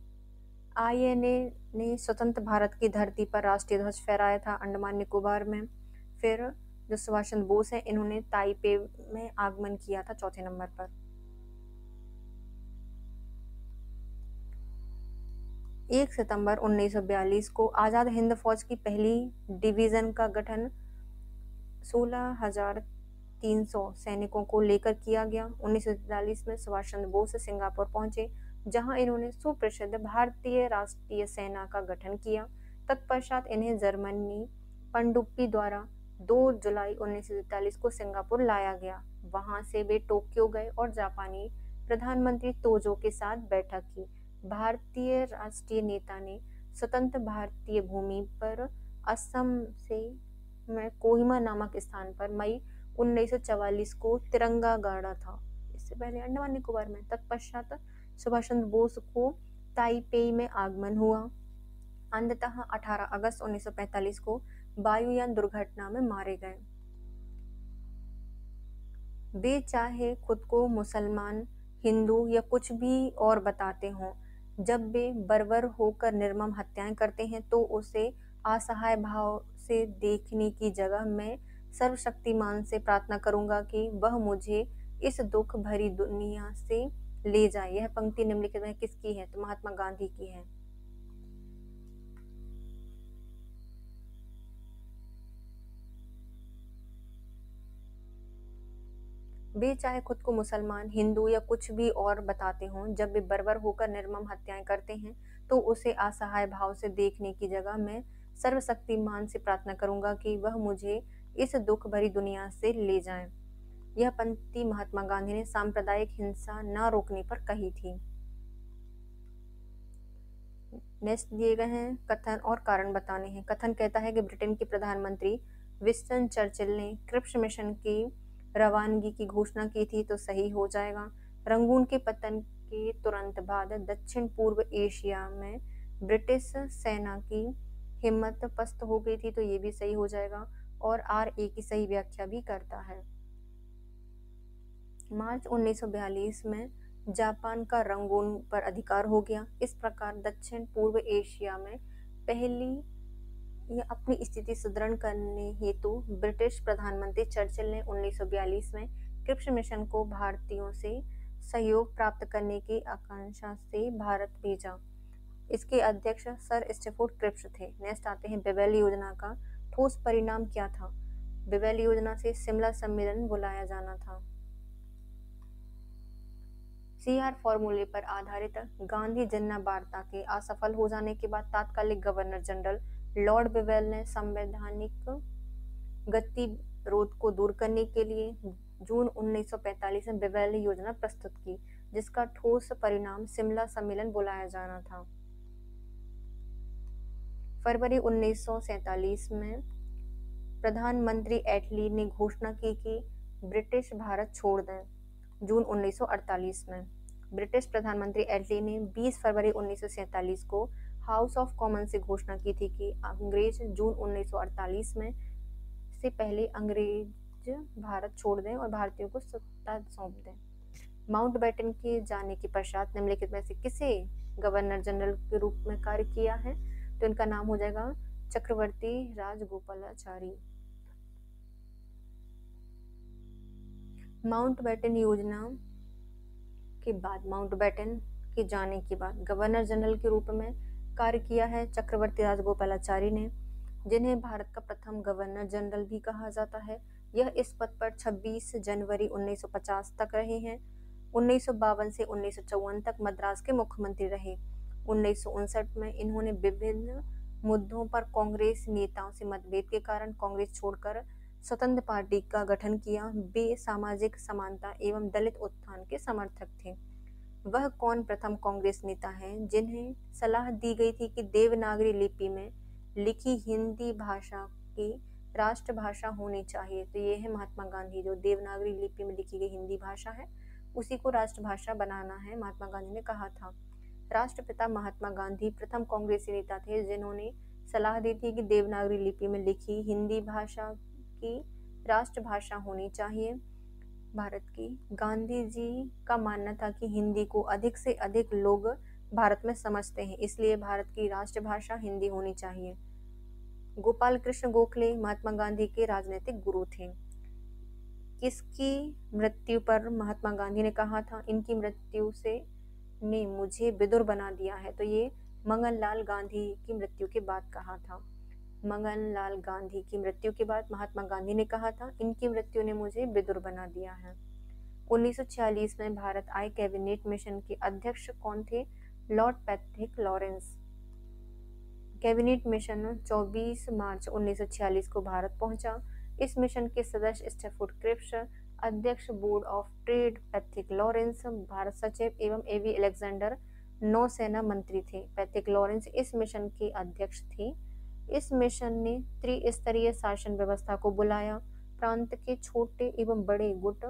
INA ने स्वतंत्र भारत की धरती पर राष्ट्रीय ध्वज फहराया था अंडमान निकोबार में। फिर जो सुभाष चंद्र बोस है इन्होंने ताइपे में आगमन किया था 4थे नंबर पर। 1 सितंबर 1942 को आज़ाद हिंद फौज की पहली डिवीज़न का गठन 16,300 सैनिकों को लेकर किया गया। 1943 में सुभाष चंद्र बोस सिंगापुर पहुंचे, जहां इन्होंने सुप्रसिद्ध भारतीय राष्ट्रीय सेना का गठन किया। तत्पश्चात इन्हें जर्मनी पनडुब्बी द्वारा 2 जुलाई 1943 को सिंगापुर लाया गया। वहां से वे टोक्यो गए और जापानी प्रधानमंत्री तोजो के साथ बैठक की। भारतीय राष्ट्रीय नेता ने स्वतंत्र भारतीय भूमि पर असम से में कोहिमा नामक स्थान पर मई 1944 को तिरंगा गाड़ा था। इससे पहले अंडमान निकोबार में। तत्पश्चात सुभाष चंद्र बोस को ताइपेई में आगमन हुआ। अंततः 18 अगस्त 1945 को वायुयान दुर्घटना में मारे गए। वे चाहे खुद को मुसलमान, हिंदू या कुछ भी और बताते हों, जब वे बर्बर होकर निर्मम हत्याएं करते हैं तो उसे असहाय भाव से देखने की जगह मैं सर्वशक्तिमान से प्रार्थना करूंगा कि वह मुझे इस दुख भरी दुनिया से ले जाए। यह पंक्ति निम्नलिखित में किसकी है? तो महात्मा गांधी की है। वे चाहे खुद को मुसलमान, हिंदू या कुछ भी और बताते हों, जब वे बर्बर होकर निर्मम हत्याएं करते हैं तो उसे असहाय भाव से देखने की जगह मैं सर्वशक्तिमान से प्रार्थना करूंगा कि वह मुझे इस दुख भरी दुनिया से ले जाए। यह पंक्ति महात्मा गांधी ने सांप्रदायिक हिंसा न रोकने पर कही थी। नेक्स्ट दिए गए हैं कथन और कारण बताने हैं। कथन कहता है कि ब्रिटेन के प्रधानमंत्री विंस्टन चर्चिल ने क्रिप्स मिशन की रवानगी की घोषणा की थी, तो सही हो जाएगा। रंगून के पतन के तुरंत बाद दक्षिण पूर्व एशिया में ब्रिटिश सेना की हिम्मत पस्त हो गई थी, तो ये भी सही हो जाएगा। और RA की सही व्याख्या भी करता है। मार्च 1942 में जापान का रंगून पर अधिकार हो गया। इस प्रकार दक्षिण पूर्व एशिया में पहली या अपनी स्थिति सुदृढ़ करने हेतु ब्रिटिश प्रधानमंत्री चर्चिल ने 1942 में क्रिप्स मिशन को भारतीयों से सहयोग प्राप्त करने की आकांक्षा से भारत भेजा। इसके अध्यक्ष सर स्टैफोर्ड क्रिप्स थे। नेक्स्ट आते हैं बेवेल योजना का ठोस परिणाम क्या था? बेवेल योजना से शिमला सम्मेलन बुलाया जाना था। CR फॉर्मूले पर आधारित गांधी जन्ना वार्ता के असफल हो जाने के बाद तात्कालिक गवर्नर जनरल लॉर्ड बेवेल ने संवैधानिक गतिरोध को दूर करने के लिए जून 1945 में बेवेल योजना प्रस्तुत की, जिसका ठोस परिणाम शिमला सम्मेलन बुलाया जाना था। फरवरी 1947 में प्रधानमंत्री एटली ने घोषणा की कि ब्रिटिश भारत छोड़ दें। जून 1948 में ब्रिटिश प्रधानमंत्री एटली ने 20 फरवरी 1947 को हाउस ऑफ कॉमन से घोषणा की थी कि अंग्रेज जून 1948 में से पहले अंग्रेज भारत छोड़ दें और भारतीयों को सत्ता सौंप दें। माउंटबेटन के जाने के पश्चात निम्नलिखित में से किसे गवर्नर जनरल के रूप में कार्य किया है? तो इनका नाम हो जाएगा चक्रवर्ती राजगोपालाचारी। माउंटबेटन योजना के बाद, माउंटबेटन के जाने के बाद गवर्नर जनरल के रूप में कार्य किया है चक्रवर्ती राजगोपालाचारी ने, जिन्हें भारत का प्रथम गवर्नर जनरल भी कहा जाता है। यह इस पद पर 26 जनवरी 1950 तक रहे हैं। 1952 से 1954 तक मद्रास के मुख्यमंत्री रहे। 1959 में इन्होंने विभिन्न मुद्दों पर कांग्रेस नेताओं से मतभेद के कारण कांग्रेस छोड़कर स्वतंत्र पार्टी का गठन किया। वे सामाजिक समानता एवं दलित उत्थान के समर्थक थे। वह कौन प्रथम कांग्रेस नेता हैं जिन्हें सलाह दी गई थी कि देवनागरी लिपि में लिखी हिंदी भाषा की राष्ट्रभाषा होनी चाहिए? तो ये है महात्मा गांधी। जो देवनागरी लिपि में लिखी गई हिंदी भाषा है उसी को राष्ट्रभाषा बनाना है, महात्मा गांधी ने कहा था। राष्ट्रपिता महात्मा गांधी प्रथम कांग्रेसी नेता थे जिन्होंने सलाह दी थी कि देवनागरी लिपि में लिखी हिंदी भाषा की राष्ट्रभाषा होनी चाहिए भारत की। गांधी जी का मानना था कि हिंदी को अधिक से अधिक लोग भारत में समझते हैं, इसलिए भारत की राष्ट्रभाषा हिंदी होनी चाहिए। गोपाल कृष्ण गोखले महात्मा गांधी के राजनीतिक गुरु थे। किसकी मृत्यु पर महात्मा गांधी ने कहा था इनकी मृत्यु से ने मुझे विदुर बना दिया है? तो ये मंगनलाल गांधी की मृत्यु के बाद कहा था। मंगनलाल गांधी की मृत्यु के बाद महात्मा गांधी ने कहा था, इनकी मृत्यु ने मुझे विदुर बना दिया है। 1946 में भारत आए कैबिनेट मिशन के अध्यक्ष कौन थे? Lord Patrick Lawrence. Cabinet mission 24 मार्च 1946 को भारत पहुंचा। इस मिशन के सदस्य स्टैफोर्ड क्रिप्स, अध्यक्ष board of trade Patrick Lawrence, Bharat सचिव एवं एवी अलेक्जेंडर नौसेना मंत्री थे। पैट्रिक लॉरेंस इस मिशन के अध्यक्ष थे। इस मिशन ने त्रिस्तरीय शासन व्यवस्था को बुलाया। प्रांत के छोटे एवं बड़े गुट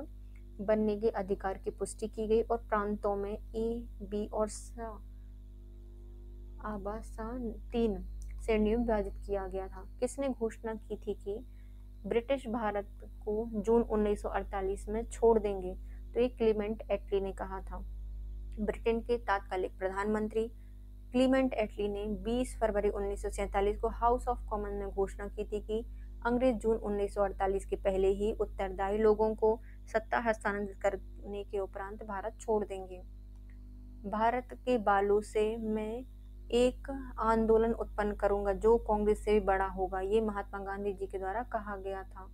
बनने के अधिकार की पुष्टि की गई और प्रांतों में ए, बी और आबासान 3 श्रेणियों में विभाजित किया गया था। किसने घोषणा की थी कि ब्रिटिश भारत को जून 1948 में छोड़ देंगे? तो ये क्लीमेंट एटली ने कहा था। ब्रिटेन के तात्कालिक प्रधानमंत्री क्लीमेंट एटली ने 20 फरवरी 1947 को हाउस ऑफ कॉमन में घोषणा की थी कि अंग्रेज जून 1948 के पहले ही उत्तरदायी लोगों को सत्ता हस्तांतरित करने के उपरांत भारत छोड़ देंगे। भारत के बालू से मैं एक आंदोलन उत्पन्न करूंगा जो कांग्रेस से भी बड़ा होगा, ये महात्मा गांधी जी के द्वारा कहा गया था।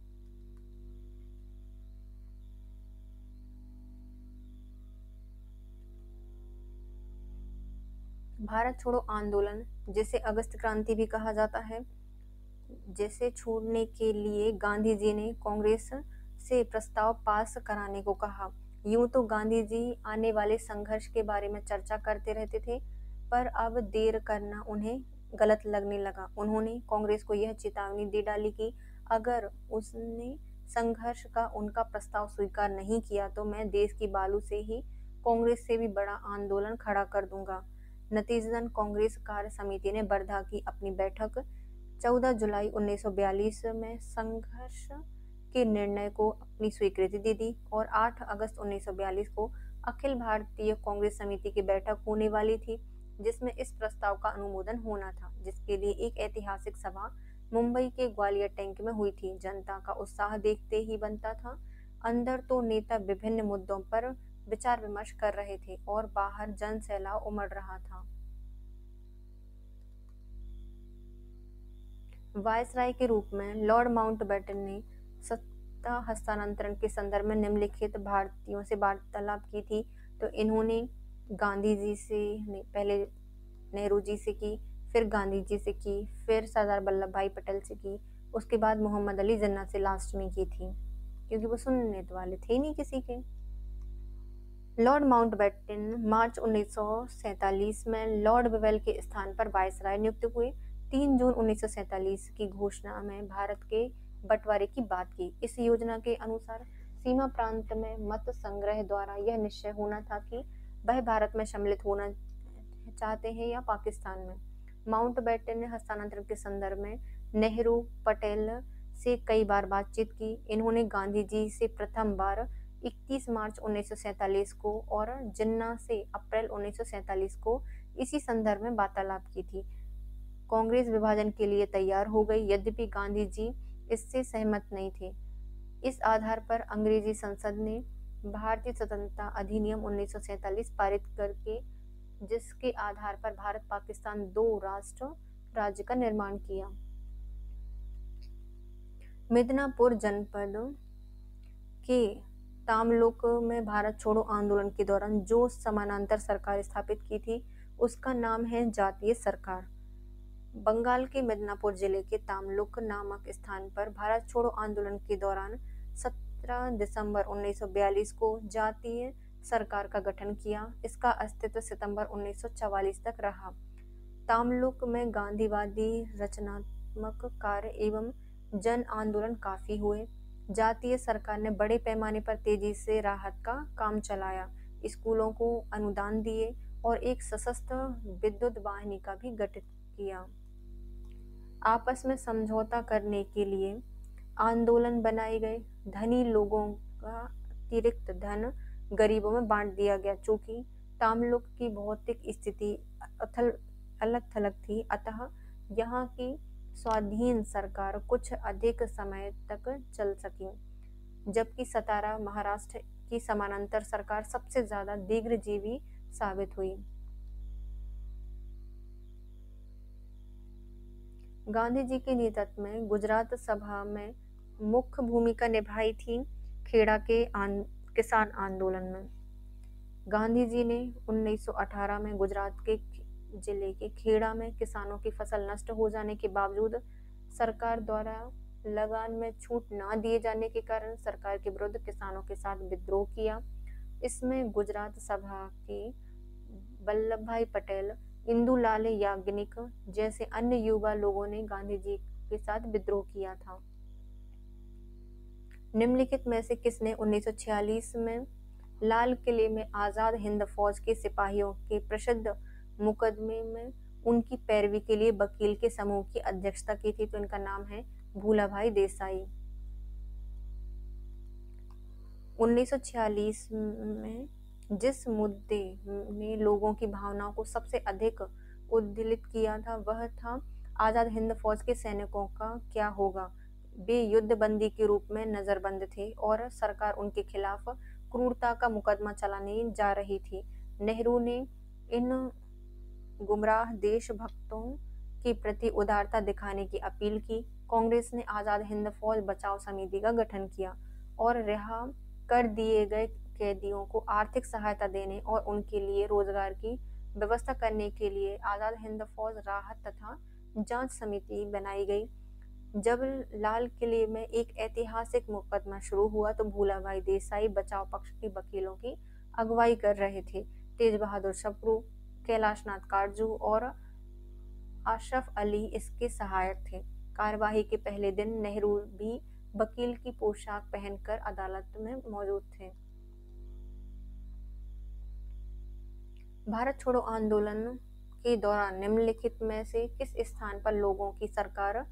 भारत छोड़ो आंदोलन, जिसे अगस्त क्रांति भी कहा जाता है, जिसे छोड़ने के लिए गांधी जी ने कांग्रेस से प्रस्ताव पास कराने को कहा। यूं तो गांधी जी आने वाले संघर्ष के बारे में चर्चा करते रहते थे, पर अब देर करना उन्हें गलत लगने लगा। उन्होंने कांग्रेस को यह चेतावनी दे डाली कि अगर उसने संघर्ष का उनका प्रस्ताव स्वीकार नहीं किया तो मैं देश की बालू से ही कांग्रेस से भी बड़ा आंदोलन खड़ा कर दूंगा। नतीजतन कांग्रेस कार्य समिति ने वर्धा की अपनी बैठक 14 जुलाई 1942 में संघर्ष के निर्णय को अपनी स्वीकृति दे दी और 8 अगस्त 1942 को अखिल भारतीय कांग्रेस समिति की बैठक होने वाली थी, जिसमें इस प्रस्ताव का अनुमोदन होना था, जिसके लिए एक ऐतिहासिक सभा मुंबई के ग्वालियर टैंक में हुई थी। जनता का उत्साह देखते ही बनता था। अंदर तो नेता विभिन्न मुद्दों पर विचार विमर्श कर रहे थे और बाहर जन सैलाब उमड़ रहा था। वायसराय के रूप में लॉर्ड माउंटबेटन ने सत्ता हस्तांतरण के संदर्भ में निम्नलिखित भारतीयों से वार्तालाप की थी। तो इन्होंने गांधी जी से पहले नेहरू जी से की, फिर गांधी जी से की, फिर सरदार वल्लभ भाई पटेल से की, उसके बाद मोहम्मद अली जिन्ना से लास्ट में की थी, क्योंकि वो सुनने वाले थे नहीं किसी के। लॉर्ड माउंटबेटन मार्च 1947 में लॉर्ड बिवेल के स्थान पर वायसराय नियुक्त हुए। 3 जून 1947 की घोषणा में भारत के बंटवारे की बात की। इस योजना के अनुसार सीमा प्रांत में मत संग्रह द्वारा यह निश्चय होना था कि वह भारत में सम्मिलित होना चाहते हैं या पाकिस्तान में। माउंटबेटन ने हस्तांतरण के संदर्भ में नेहरू पटेल से कई बार बातचीत की। इन्होंने गांधी जी से प्रथम बार 21 मार्च 1947 को और जिन्ना से अप्रैल 1947 को इसी संदर्भ में वार्तालाप की थी। कांग्रेस विभाजन के लिए तैयार हो गई, यद्यपि गांधी जी इससे सहमत नहीं थे। इस आधार पर अंग्रेजी संसद ने भारतीय स्वतंत्रता अधिनियम 1947 पारित करके जिसके आधार पर भारत पाकिस्तान 2 राष्ट्र राज्य का निर्माण किया। मिदनापुर जनपद के तामलुक में भारत छोड़ो आंदोलन के दौरान जो समानांतर सरकार स्थापित की थी उसका नाम है जातीय सरकार। बंगाल के मिदनापुर जिले के तामलुक नामक स्थान पर भारत छोड़ो आंदोलन के दौरान 17 दिसंबर 1942 को जातीय सरकार का गठन किया। इसका अस्तित्व सितंबर 1944 तक रहा। तामलुक में गांधीवादी रचनात्मक कार्य एवं जन आंदोलन काफी हुए। जातीय सरकार ने बड़े पैमाने पर तेजी से राहत का काम चलाया, स्कूलों को अनुदान दिए और एक सशस्त्र विद्युत वाहिनी का भी गठित किया। आपस में समझौता करने के लिए आंदोलन बनाए गए। धनी लोगों का अतिरिक्त धन गरीबों में बांट दिया गया। चूंकि तामलुक की भौतिक स्थिति अलग थलग थी, अतः यहाँ की स्वाधीन सरकार कुछ अधिक समय तक चल सकी, जबकि सतारा महाराष्ट्र की समानांतर सरकार सबसे ज्यादा दीर्घजीवी साबित हुई। गांधी जी के नेतृत्व में गुजरात सभा में मुख्य भूमिका निभाई थी खेड़ा के किसान आंदोलन में। गांधी जी ने 1918 में गुजरात के जिले के खेड़ा में किसानों की फसल नष्ट हो जाने के बावजूद सरकार द्वारा लगान में छूट न दिए जाने के कारण सरकार के विरुद्ध किसानों के साथ विद्रोह किया। इसमें गुजरात सभा के वल्लभ भाई पटेल, इंदुलाल याग्निक जैसे अन्य युवा लोगों ने गांधी जी के साथ विद्रोह किया था। निम्नलिखित में से किसने 1946 में लाल किले में आजाद हिंद फौज के सिपाहियों के प्रसिद्ध मुकदमे में उनकी पैरवी के लिए वकील के समूह की अध्यक्षता की थी? तो इनका नाम है भूलाभाई देसाई। 1946 में जिस मुद्दे ने लोगों की भावनाओं को सबसे अधिक उद्वेलित किया था वह था आजाद हिंद फौज के सैनिकों का क्या होगा। वे युद्धबंदी के रूप में नजरबंद थे और सरकार उनके खिलाफ क्रूरता का मुकदमा चलाने जा रही थी। नेहरू ने इन गुमराह देशभक्तों के प्रति उदारता दिखाने की अपील की। कांग्रेस ने आजाद हिंद फौज बचाव समिति का गठन किया और रिहा कर दिए गए कैदियों को आर्थिक सहायता देने और उनके लिए रोजगार की व्यवस्था करने के लिए आजाद हिंद फौज राहत तथा जांच समिति बनाई गई। जब लाल किले में एक ऐतिहासिक मुकदमा शुरू हुआ तो भूलाभाई देसाई बचाव पक्ष के वकीलों की अगुवाई कर रहे थे। तेज बहादुर सप्रू, कैलाशनाथ काटजू और अशरफ अली इसके सहायक थे। कार्यवाही के पहले दिन नेहरू भी वकील की पोशाक पहनकर अदालत में मौजूद थे। भारत छोड़ो आंदोलन के दौरान निम्नलिखित में से किस स्थान पर लोगों की सरकार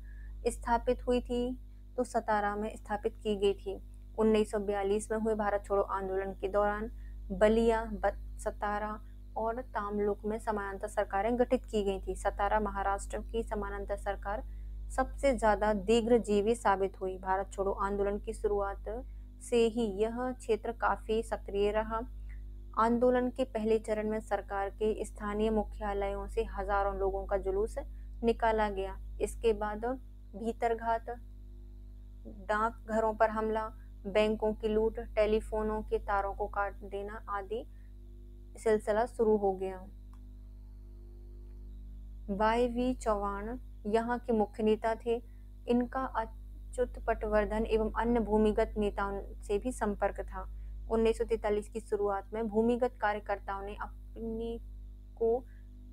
स्थापित हुई थी? तो सतारा में स्थापित की गई थी। 1942 में हुए भारत छोड़ो आंदोलन के दौरान बलिया, सतारा और तामलुक में समानांतर सरकारें गठित की गई थी। सतारा महाराष्ट्र की समानांतर सरकार सबसे ज्यादा दीर्घजीवी साबित हुई। भारत छोड़ो आंदोलन की शुरुआत से ही यह क्षेत्र काफी सक्रिय रहा। आंदोलन के पहले चरण में सरकार के स्थानीय मुख्यालयों से हजारों लोगों का जुलूस निकाला गया। इसके बाद भीतरघात, डाकघरों पर हमला, बैंकों की लूट, टेलीफोनों के तारों को काट देना आदि सिलसिला शुरू हो गया। वाई.वी. चौहान यहाँ के मुख्य नेता थे। इनका अच्युत पटवर्धन एवं अन्य भूमिगत नेताओं से भी संपर्क था। 1943 की शुरुआत में भूमिगत कार्यकर्ताओं ने अपने को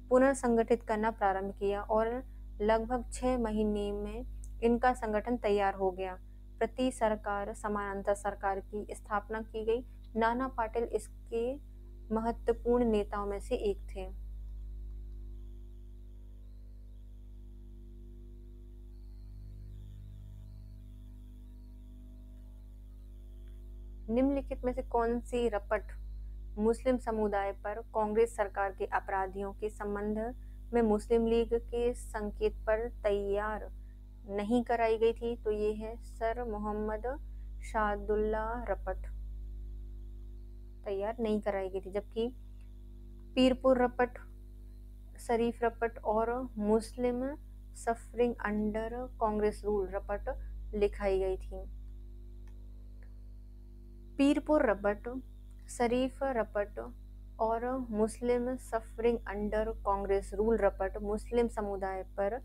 पुनर्संगठित करना प्रारंभ किया और लगभग 6 महीने में इनका संगठन तैयार हो गया। प्रति सरकार समानांतर सरकार की स्थापना की गई। नाना पाटिल इसके महत्वपूर्ण नेताओं में से एक थे। निम्नलिखित में से कौन सी रपट मुस्लिम समुदाय पर कांग्रेस सरकार के अपराधियों के संबंध में मुस्लिम लीग के संकेत पर तैयार नहीं कराई गई थी? तो ये है सर मोहम्मद शादुल्ला रपट तैयार नहीं कराई गई थी। जबकि पीरपुर रपट, शरीफ रपट और मुस्लिम सफरिंग अंडर कांग्रेस रूल रपट लिखाई गई थी। पीरपुर रपट, शरीफ रपट और मुस्लिम सफरिंग अंडर कांग्रेस रूल रपट मुस्लिम समुदाय पर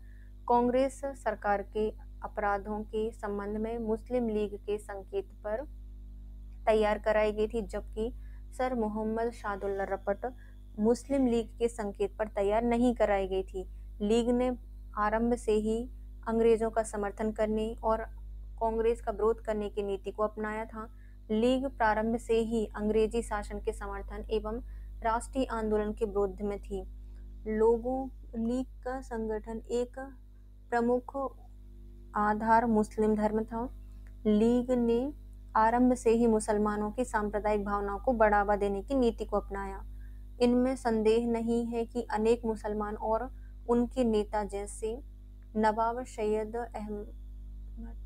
कांग्रेस सरकार के अपराधों के संबंध में मुस्लिम लीग के संकेत पर तैयार कराई गई थी। जबकि सर मोहम्मद शादुल्ला रपट मुस्लिम लीग के संकेत पर तैयार नहीं कराई गई थी। लीग ने आरंभ से ही अंग्रेजों का समर्थन करने और कांग्रेस का विरोध करने की नीति को अपनाया था। लीग प्रारंभ से ही अंग्रेजी शासन के समर्थन एवं राष्ट्रीय आंदोलन के विरोध में थी। लोगों लीग का संगठन एक प्रमुख आधार मुस्लिम धर्म था। लीग ने आरंभ से ही मुसलमानों की सांप्रदायिक भावनाओं को बढ़ावा देने की नीति को अपनाया। इनमें संदेह नहीं है कि अनेक मुसलमान और उनके नेता जैसे नवाब सैयद अहमद,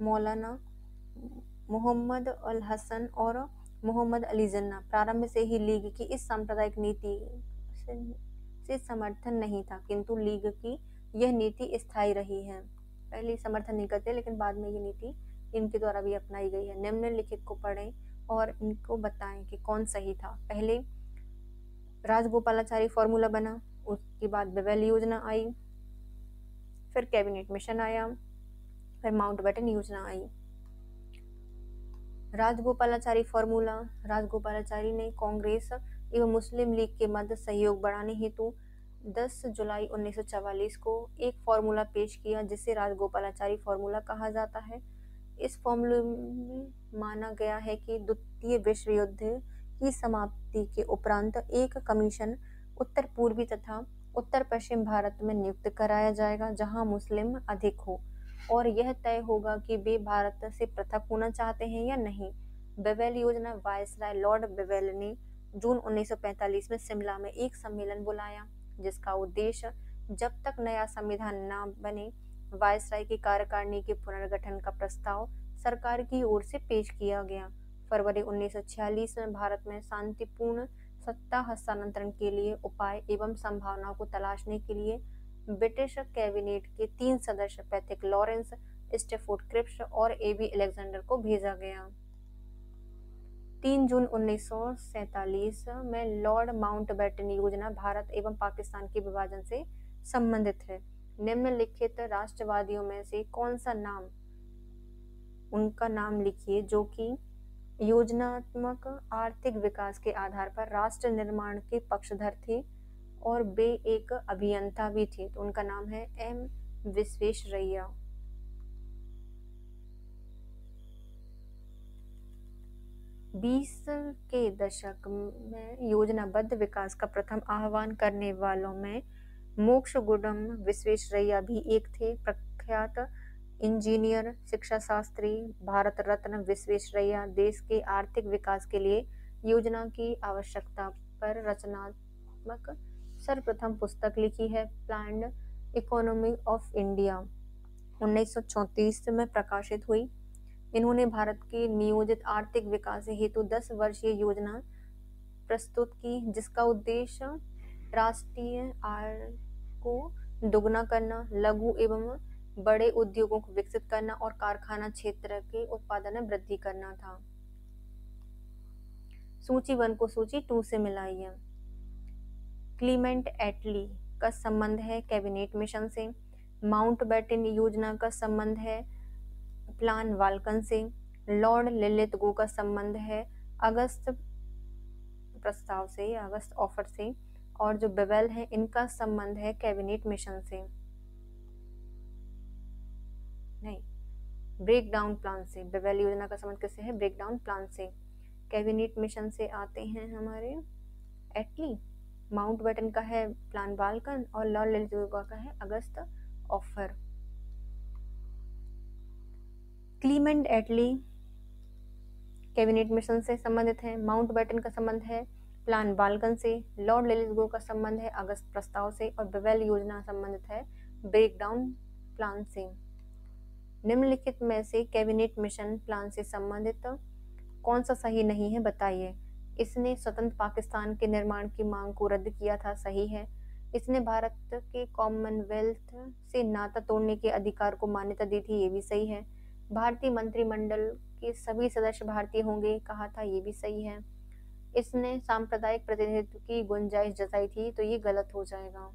मौलाना मोहम्मद अल हसन और मोहम्मद अली जिन्ना प्रारंभ से ही लीग की इस सांप्रदायिक नीति से समर्थन नहीं था, किंतु लीग की यह नीति स्थायी रही है। पहले समर्थन नहीं करते, लेकिन बाद में ये नीति इनके द्वारा भी अपनाई गई है। निम्नलिखित को पढ़ें और इनको बताएं कि कौन सही था। पहले राजगोपालाचारी फॉर्मूला बना, उसके बाद बेवेल योजना आई, फिर कैबिनेट मिशन आया, फिर माउंटबेटन योजना आई। राजगोपालाचारी फॉर्मूला, राजगोपालाचारी ने कांग्रेस एवं मुस्लिम लीग के मध्य सहयोग बढ़ाने हेतु 10 जुलाई 1944 को एक फॉर्मूला पेश किया, जिसे राजगोपालाचारी फॉर्मूला कहा जाता है। इस फॉर्मूले में माना गया है कि द्वितीय विश्व युद्ध की समाप्ति के उपरांत एक कमीशन उत्तर पूर्वी तथा उत्तर पश्चिम भारत में नियुक्त कराया जाएगा, जहां मुस्लिम अधिक हो, और यह तय होगा कि वे भारत से पृथक होना चाहते हैं या नहीं। बेवेल योजना, वायसराय लॉर्ड बेवेल ने जून 1945 में शिमला में एक सम्मेलन बुलाया, जिसका उद्देश्य जब तक नया संविधान न बने वायसराय की कार्यकारिणी के पुनर्गठन का प्रस्ताव सरकार की ओर से पेश किया गया। फरवरी 1946 में भारत में शांतिपूर्ण सत्ता हस्तांतरण के लिए उपाय एवं संभावनाओं को तलाशने के लिए ब्रिटिश कैबिनेट के 3 सदस्य पैट्रिक लॉरेंस, स्टैफोर्ड क्रिप्स और एबी अलेक्जेंडर को भेजा गया। 3 जून 1947 में लॉर्ड माउंटबेटन योजना भारत एवं पाकिस्तान के विभाजन से संबंधित है। निम्नलिखित राष्ट्रवादियों में से कौन सा नाम, उनका नाम लिखिए जो कि योजनात्मक आर्थिक विकास के आधार पर राष्ट्र निर्माण के पक्षधर थे और वे एक अभियंता भी थे। तो उनका नाम है एम विश्वेश्वरैया। बीस के दशक में योजनाबद्ध विकास का प्रथम आह्वान करने वालों में मोक्षगुंडम विश्वेश्वरैया भी एक थे। प्रख्यात इंजीनियर, शिक्षा शास्त्री, भारत रत्न विश्वेश्वरैया देश के आर्थिक विकास के लिए योजना की आवश्यकता पर रचनात्मक सर्वप्रथम पुस्तक लिखी है, प्लान्ड इकोनॉमी ऑफ इंडिया, 1934 में प्रकाशित हुई। इन्होंने भारत के नियोजित आर्थिक विकास हेतु 10 वर्षीय योजना प्रस्तुत की, जिसका उद्देश्य राष्ट्रीय आय को दोगुना करना, लघु एवं बड़े उद्योगों को विकसित करना और कारखाना क्षेत्र के उत्पादन में वृद्धि करना था। सूची 1 को सूची 2 से मिलाइए। क्लीमेंट एटली का संबंध है कैबिनेट मिशन से। माउंटबेटन योजना का संबंध है प्लान वाल्कन से। लॉर्ड लिलिथगो का संबंध है अगस्त प्रस्ताव से या अगस्त ऑफर से, और जो बेवेल है इनका संबंध है कैबिनेट मिशन से, नहीं, ब्रेक डाउन प्लान से। बेवेल योजना का संबंध किससे है? ब्रेक डाउन प्लान से। कैबिनेट मिशन से आते हैं हमारे एटली, माउंटबेटन का है प्लान वाल्कन और लॉर्ड लिलिथगो का है अगस्त ऑफर। क्लीमेंट एटली कैबिनेट मिशन से संबंधित है, माउंटबेटन का संबंध है प्लान वाल्कन से, लॉर्ड लिलिथगो का संबंध है अगस्त प्रस्ताव से, और बेवेल योजना संबंधित है ब्रेक डाउन प्लान से। निम्नलिखित में से कैबिनेट मिशन प्लान से संबंधित कौन सा सही नहीं है, बताइए। इसने स्वतंत्र पाकिस्तान के निर्माण की मांग को रद्द किया था, सही है। इसने भारत के कॉमनवेल्थ से नाता तोड़ने के अधिकार को मान्यता दी थी, ये भी सही है। भारतीय मंत्रिमंडल के सभी सदस्य भारतीय होंगे, कहा था, ये भी सही है। इसने सांप्रदायिक प्रतिनिधित्व की गुंजाइश जताई थी, तो ये गलत हो जाएगा।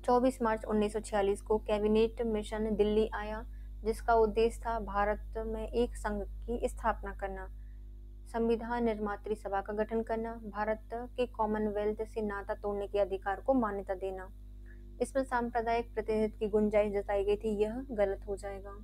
24 मार्च 1946 को कैबिनेट मिशन दिल्ली आया, जिसका उद्देश्य था भारत में एक संघ की स्थापना करना, संविधान निर्मात्री सभा का गठन करना, भारत के कॉमनवेल्थ से नाता तोड़ने के अधिकार को मान्यता देना। इसमें सांप्रदायिक प्रतिनिधित्व की गुंजाइश जताई गई थी, यह गलत हो जाएगा।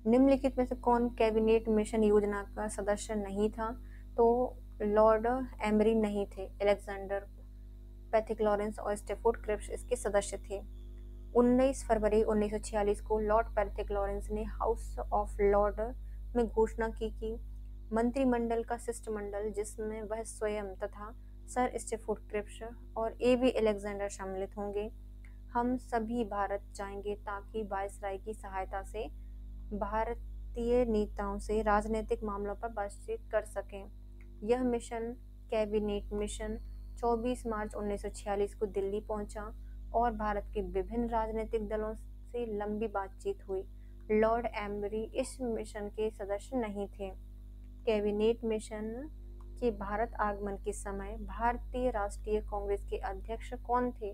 निम्नलिखित में से कौन कैबिनेट मिशन योजना का सदस्य नहीं था? तो लॉर्ड एमरी नहीं थे, अलेक्जेंडर, पैट्रिक लॉरेंस और स्टैफोर्ड क्रिप्स इसके सदस्य थे। 19 फरवरी 1946 को लॉर्ड पैट्रिक लॉरेंस ने हाउस ऑफ लॉर्ड में घोषणा की कि मंत्रिमंडल का शिष्टमंडल, जिसमें वह स्वयं तथा सर स्टैफोर्ड क्रिप्स और एबी अलेक्जेंडर सम्मिलित होंगे, हम सभी भारत जाएंगे ताकि वायसराय की सहायता से भारतीय भारतीय नेताओं से राजनीतिक मामलों पर बातचीत कर सकें। यह मिशन कैबिनेट मिशन 24 मार्च 1946 को दिल्ली पहुंचा और भारत के विभिन्न राजनीतिक दलों से लंबी बातचीत हुई। लॉर्ड एम्बरी इस मिशन के सदस्य नहीं थे। कैबिनेट मिशन के भारत आगमन के समय भारतीय राष्ट्रीय कांग्रेस के अध्यक्ष कौन थे?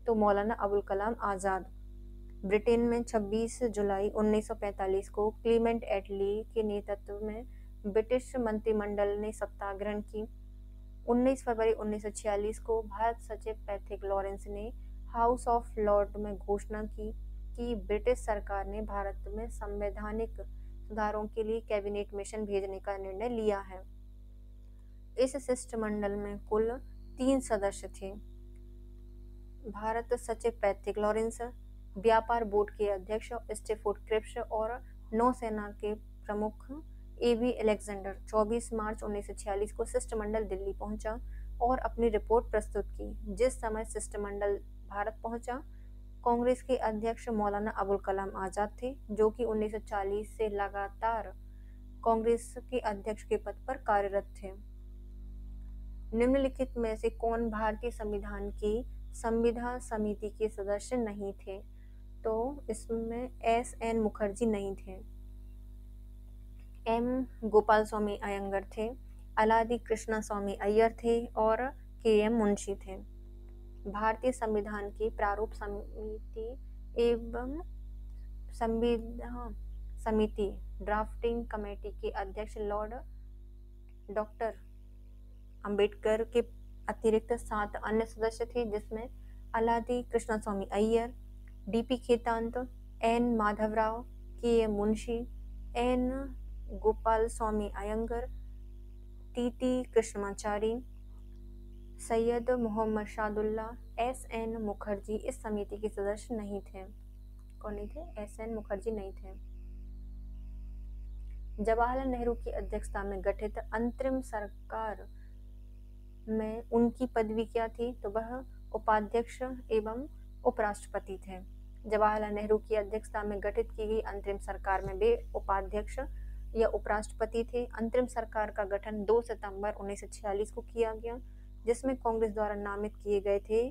तो मौलाना अबुल कलाम आज़ाद। ब्रिटेन में 26 जुलाई 1945 को क्लीमेंट एटली के नेतृत्व में ब्रिटिश मंत्रिमंडल ने सत्ता ग्रहण की। 19 फरवरी 1946 को भारत सचिव पैट्रिक लॉरेंस ने हाउस ऑफ लॉर्ड में घोषणा की कि ब्रिटिश सरकार ने भारत में संवैधानिक सुधारों के लिए कैबिनेट मिशन भेजने का निर्णय लिया है। इस शिष्टमंडल में कुल 3 सदस्य थे। भारत सचिव पैट्रिक लॉरेंस, व्यापार बोर्ड के अध्यक्ष स्टेफोर्ड क्रिप्स और नौसेना के प्रमुख एबी अलेक्जेंडर। 24 मार्च 1946 को शिष्टमंडल दिल्ली पहुंचा और अपनी रिपोर्ट प्रस्तुत की। जिस समय शिष्टमंडल भारत पहुंचा, कांग्रेस के अध्यक्ष मौलाना अबुल कलाम आजाद थे, जो कि 1940 से लगातार कांग्रेस के अध्यक्ष के पद पर कार्यरत थे। निम्नलिखित में से कौन भारतीय संविधान की संविधा समिति के सदस्य नहीं थे? तो इसमें एस.एन. मुखर्जी नहीं थे, एम. गोपाल स्वामी अयंगर थे, अलादी कृष्णा स्वामी अय्यर थे और के.एम. मुंशी थे। भारतीय संविधान की प्रारूप समिति एवं संविधा समिति ड्राफ्टिंग कमेटी के अध्यक्ष लॉर्ड डॉक्टर अंबेडकर के अतिरिक्त 7 अन्य सदस्य थे, जिसमें Alladi Krishna Swami Ayyar, D P. Khaitan, N. Madhavrao, K M. Munshi, N. Gopala Swami Ayyangar, T T. Krishnamachari, Syed Mohammad Saadulla, S N. Mukherjee इस समिति के सदस्य नहीं थे। कौन नहीं थे? एस.एन. मुखर्जी नहीं थे। जवाहरलाल नेहरू की अध्यक्षता में गठित अंतरिम सरकार में उनकी पदवी क्या थी? तो वह उपाध्यक्ष एवं उपराष्ट्रपति थे। जवाहरलाल नेहरू की अध्यक्षता में गठित की गई अंतरिम सरकार में वे उपाध्यक्ष या उपराष्ट्रपति थे। अंतरिम सरकार का गठन 2 सितंबर 1946 को किया गया, जिसमें कांग्रेस द्वारा नामित किए गए थे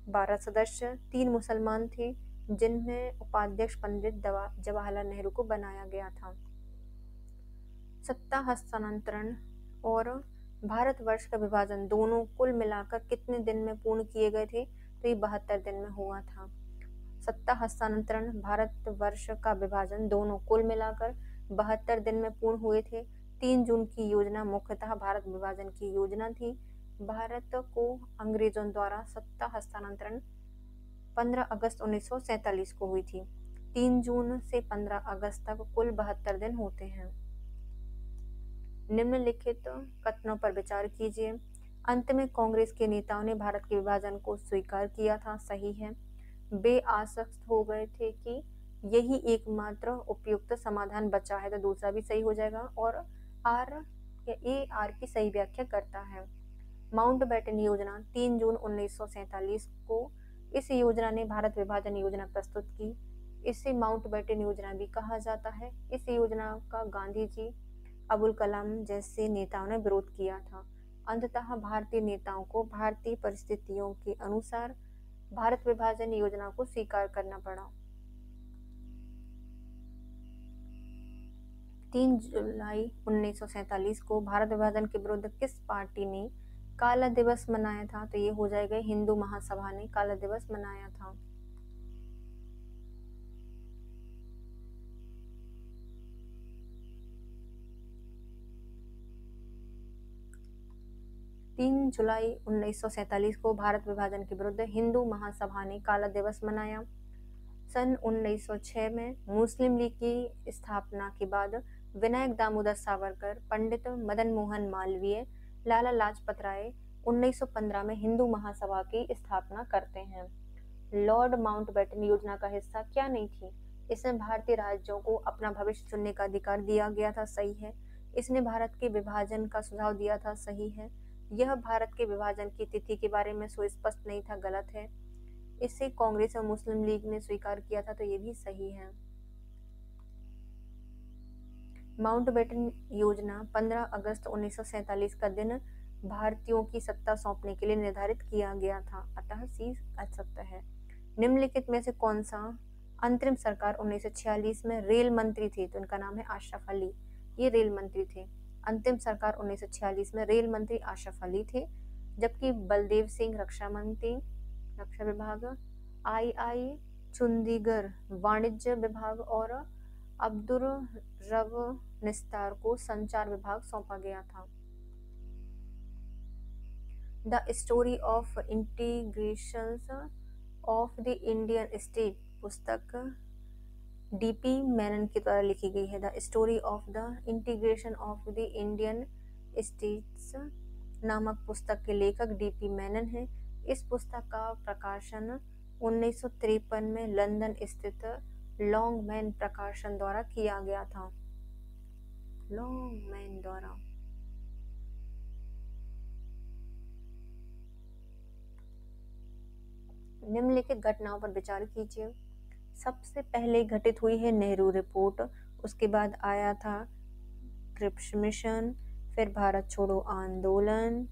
12 सदस्य। 3 मुसलमान थे, जिनमें उपाध्यक्ष पंडित जवाहरलाल नेहरू को बनाया गया था। सत्ता हस्तांतरण और भारतवर्ष का विभाजन दोनों कुल मिलाकर कितने दिन में पूर्ण किए गए थे? तो ये 72 दिन में हुआ था। सत्ता हस्तांतरण, भारतवर्ष का विभाजन दोनों कुल मिलाकर 72 दिन में पूर्ण हुए थे। 3 जून की योजना मुख्यतः भारत विभाजन की योजना थी। भारत को अंग्रेजों द्वारा सत्ता हस्तांतरण 15 अगस्त 1947 को हुई थी। 3 जून से 15 अगस्त तक कुल 72 दिन होते हैं। निम्नलिखित कथनों पर विचार कीजिए। अंत में कांग्रेस के नेताओं ने भारत के विभाजन को स्वीकार किया था, सही है। वे आश्वस्त हो गए थे कि यही एकमात्र उपयुक्त समाधान बचा है, तो दूसरा भी सही हो जाएगा। और आर या ए आर की सही व्याख्या करता है। माउंटबेटन योजना 3 जून 1947 को इस योजना ने भारत विभाजन योजना प्रस्तुत की। इसे माउंटबेटन योजना भी कहा जाता है। इस योजना का गांधी जी, अबुल कलाम जैसे नेताओं ने विरोध किया था। अंततः भारतीय नेताओं को भारतीय परिस्थितियों के अनुसार भारत विभाजन योजना को स्वीकार करना पड़ा। 3 जुलाई 1947 को भारत विभाजन के विरुद्ध किस पार्टी ने काला दिवस मनाया था? तो ये हो जाएगा हिंदू महासभा ने काला दिवस मनाया था। 3 जुलाई 1947 को भारत विभाजन के विरुद्ध हिंदू महासभा ने काला दिवस मनाया। सन 1906 में मुस्लिम लीग की स्थापना के बाद विनायक दामोदर सावरकर, पंडित मदन मोहन मालवीय, लाला लाजपत राय 1915 में हिंदू महासभा की स्थापना करते हैं। लॉर्ड माउंटबेटन योजना का हिस्सा क्या नहीं थी? इसमें भारतीय राज्यों को अपना भविष्य चुनने का अधिकार दिया गया था, सही है। इसने भारत के विभाजन का सुझाव दिया था, सही है। यह भारत के विभाजन की तिथि के बारे में सुस्पष्ट नहीं था, गलत है। इसे कांग्रेस और मुस्लिम लीग ने स्वीकार किया था, तो ये भी सही है। माउंटबेटन योजना 15 अगस्त 1947 का दिन भारतीयों की सत्ता सौंपने के लिए निर्धारित किया गया था, अतः सी असत्य है। निम्नलिखित में से कौन सा अंतरिम सरकार 1946 में रेल मंत्री थे? तो इनका नाम है अशरफ अली, ये रेल मंत्री थे। अंतिम सरकार 1946 में रेल मंत्री अशरफ अली थे, जबकि बलदेव सिंह रक्षा मंत्री, रक्षा विभाग, आई चुंदीगर वाणिज्य विभाग और अब्दुर रब निस्तार को संचार विभाग सौंपा गया था। The story of integration of the Indian state पुस्तक डीपी मेनन के द्वारा लिखी गई है। The story of the integration of the Indian states नामक पुस्तक के लेखक डीपी मेनन हैं। इस पुस्तक का प्रकाशन 1953 में लंदन स्थित लॉन्गमैन प्रकाशन द्वारा किया गया था। लॉन्गमैन द्वारा। निम्नलिखित घटनाओं पर विचार कीजिए। सबसे पहले घटित हुई है नेहरू रिपोर्ट, उसके बाद आया था क्रिप्स मिशन, फिर भारत छोड़ो आंदोलन,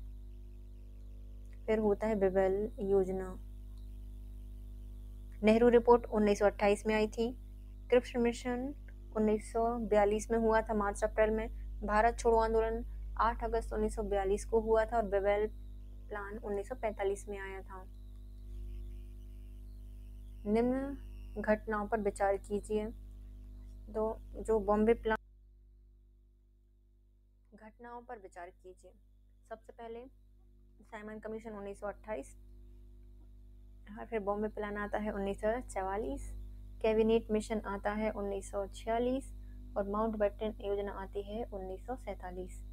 फिर होता है बेबल योजना। नेहरू रिपोर्ट 1928 में आई थी, क्रिप्स मिशन 1942 में हुआ था मार्च अप्रैल में, भारत छोड़ो आंदोलन 8 अगस्त 1942 को हुआ था और बेबल प्लान 1945 में आया था। निम्न घटनाओं पर विचार कीजिए। तो जो बॉम्बे प्लान घटनाओं पर विचार कीजिए। सबसे पहले साइमन कमीशन 1928, फिर बॉम्बे प्लान आता है 1944, कैबिनेट मिशन आता है 1946 और माउंटबेटन योजना आती है 1947।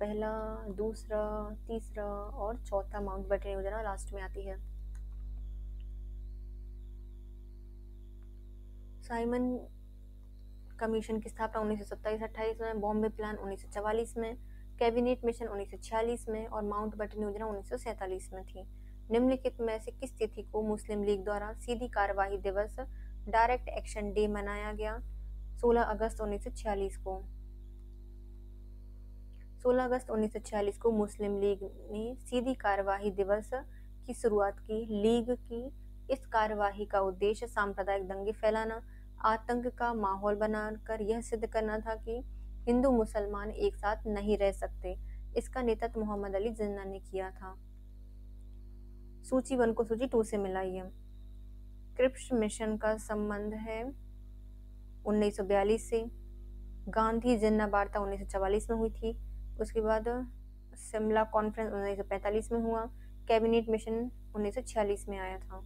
पहला, दूसरा, तीसरा और चौथा माउंटबेटन योजना लास्ट में आती है। साइमन कमीशन की स्थापना 1927-28 में, बॉम्बे प्लान 1944 में, कैबिनेट मिशन 1946 में और माउंटबेटन योजना 1947 में थी। निम्नलिखित में से किस तिथि को मुस्लिम लीग द्वारा सीधी कार्यवाही दिवस डायरेक्ट एक्शन डे मनाया गया? 16 अगस्त 1946 को। 16 अगस्त 1946 को मुस्लिम लीग ने सीधी कार्यवाही दिवस की शुरुआत की। लीग की इस कार्यवाही का उद्देश्य सांप्रदायिक दंगे फैलाना, आतंक का माहौल बनाकर यह सिद्ध करना था कि हिंदू मुसलमान एक साथ नहीं रह सकते। इसका नेतृत्व मोहम्मद अली जिन्ना ने किया था। सूची 1 को सूची 2 से मिलाइए। क्रिप्स मिशन का संबंध है 1942 से, गांधी जिन्ना वार्ता 1944 में हुई थी, उसके बाद शिमला कॉन्फ्रेंस 1945 में हुआ, कैबिनेट मिशन 1946 में आया था।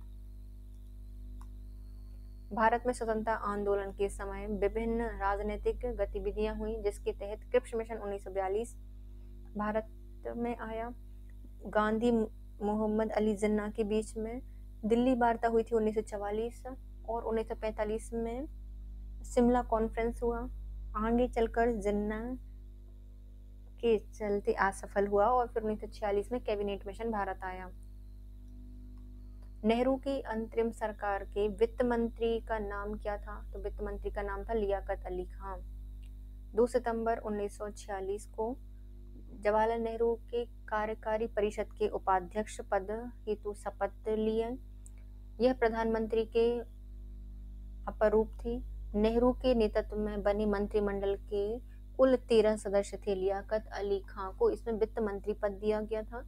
भारत में स्वतंत्रता आंदोलन के समय विभिन्न राजनीतिक गतिविधियां हुई, जिसके तहत क्रिप्स मिशन 1942 भारत में आया। गांधी मोहम्मद अली जिन्ना के बीच में दिल्ली वार्ता हुई थी 1944 और 1945 में शिमला कॉन्फ्रेंस हुआ। आगे चलकर जिन्ना के चलते असफल हुआ और फिर 1946 में कैबिनेट मिशन भारत आया। नेहरू की अंतरिम सरकार के वित्त मंत्री का नाम क्या था? तो वित्त मंत्री का नाम था लियाकत अली खान। 2 सितंबर 1946 को जवाहरलाल नेहरू के कार्यकारी परिषद के उपाध्यक्ष पद हेतु शपथ लिए। यह प्रधानमंत्री के अपरूप थी। नेहरू के नेतृत्व में बने मंत्रिमंडल के कुल 13 सदस्य थे। लियाकत अली खान को इसमें वित्त मंत्री पद दिया गया था,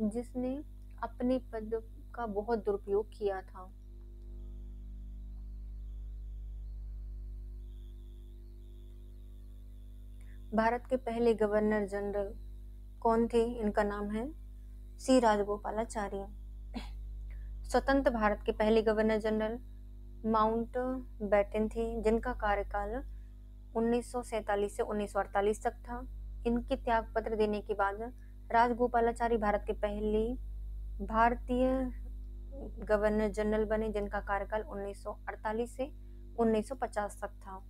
जिसने अपने पद का बहुत दुरुपयोग किया था। भारत के पहले गवर्नर जनरल कौन थे? इनका नाम है सी राजगोपालाचारी। स्वतंत्र भारत के पहले गवर्नर जनरल माउंटबेटन थे, जिनका कार्यकाल 1947 से 1948 तक था। इनके त्यागपत्र देने के बाद राजगोपालाचारी भारत के पहले भारतीय गवर्नर जनरल बने, जिनका कार्यकाल 1948 से 1950 तक था।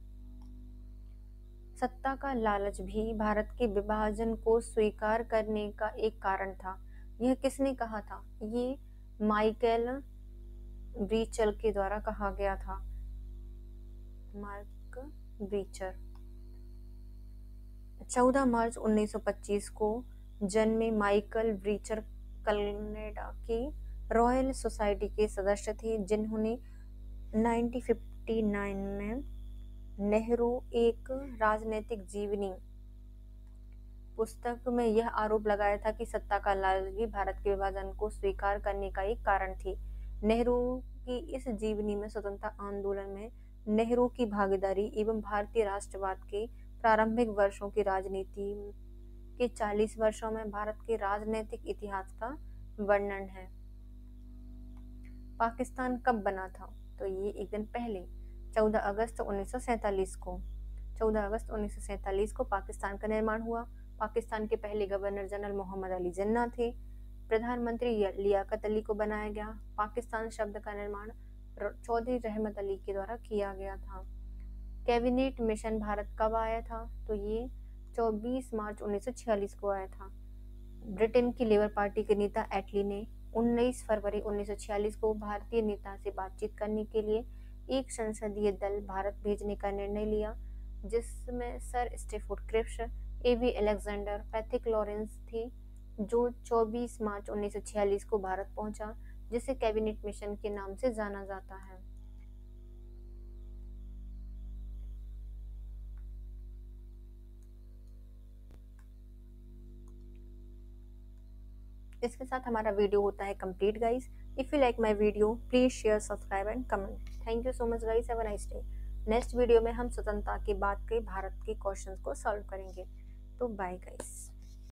सत्ता का लालच भी भारत के विभाजन को स्वीकार करने का एक कारण था। यह किसने कहा था? ये माइकल ब्रीचर के द्वारा कहा गया था। मार्क ब्रीचर। 14 मार्च 1925 को जन्मे माइकल ब्रीचर कनाडा की रॉयल सोसाइटी के सदस्य थे, जिन्होंने 1959 में नेहरू एक राजनीतिक जीवनी पुस्तक में यह आरोप लगाया था कि सत्ता का लालच भी भारत के विभाजन को स्वीकार करने का एक कारण थी। नेहरू की इस जीवनी में स्वतंत्रता आंदोलन में नेहरू की भागीदारी एवं भारतीय राष्ट्रवाद के प्रारंभिक वर्षों की राजनीति के 40 वर्षों में भारत के राजनीतिक इतिहास का वर्णन है। पाकिस्तान कब बना था? तो ये एक दिन पहले 14 अगस्त 1947 को 14 अगस्त 1947 को पाकिस्तान का निर्माण हुआ। पाकिस्तान के पहले गवर्नर जनरल मोहम्मद अली जिन्ना थे। प्रधानमंत्री लियाकत अली को बनाया गया। पाकिस्तान शब्द का निर्माण चौधरी रहमत अली के द्वारा किया गया था। कैबिनेट मिशन भारत कब आया था? तो ये 24 मार्च 1946 को आया था। ब्रिटेन की लेबर पार्टी के नेता एटली ने 19 फरवरी 1946 को भारतीय नेता से बातचीत करने के लिए एक संसदीय दल भारत भेजने का निर्णय लिया, जिसमें सर स्टेफोर्ड क्रिप्स, एवी अलेक्जेंडर, पैथिक लॉरेंस थे, जो 24 मार्च 1946 को भारत पहुंचा, जिसे कैबिनेट मिशन के नाम से जाना जाता है। इसके साथ हमारा वीडियो होता है complete guys. If you like my video please share, subscribe and comment. Thank you so much guys, have a nice day. Next video में हम स्वतंत्रता के बाद के भारत के क्वेश्चंस को सॉल्व करेंगे। तो बाय गाइस।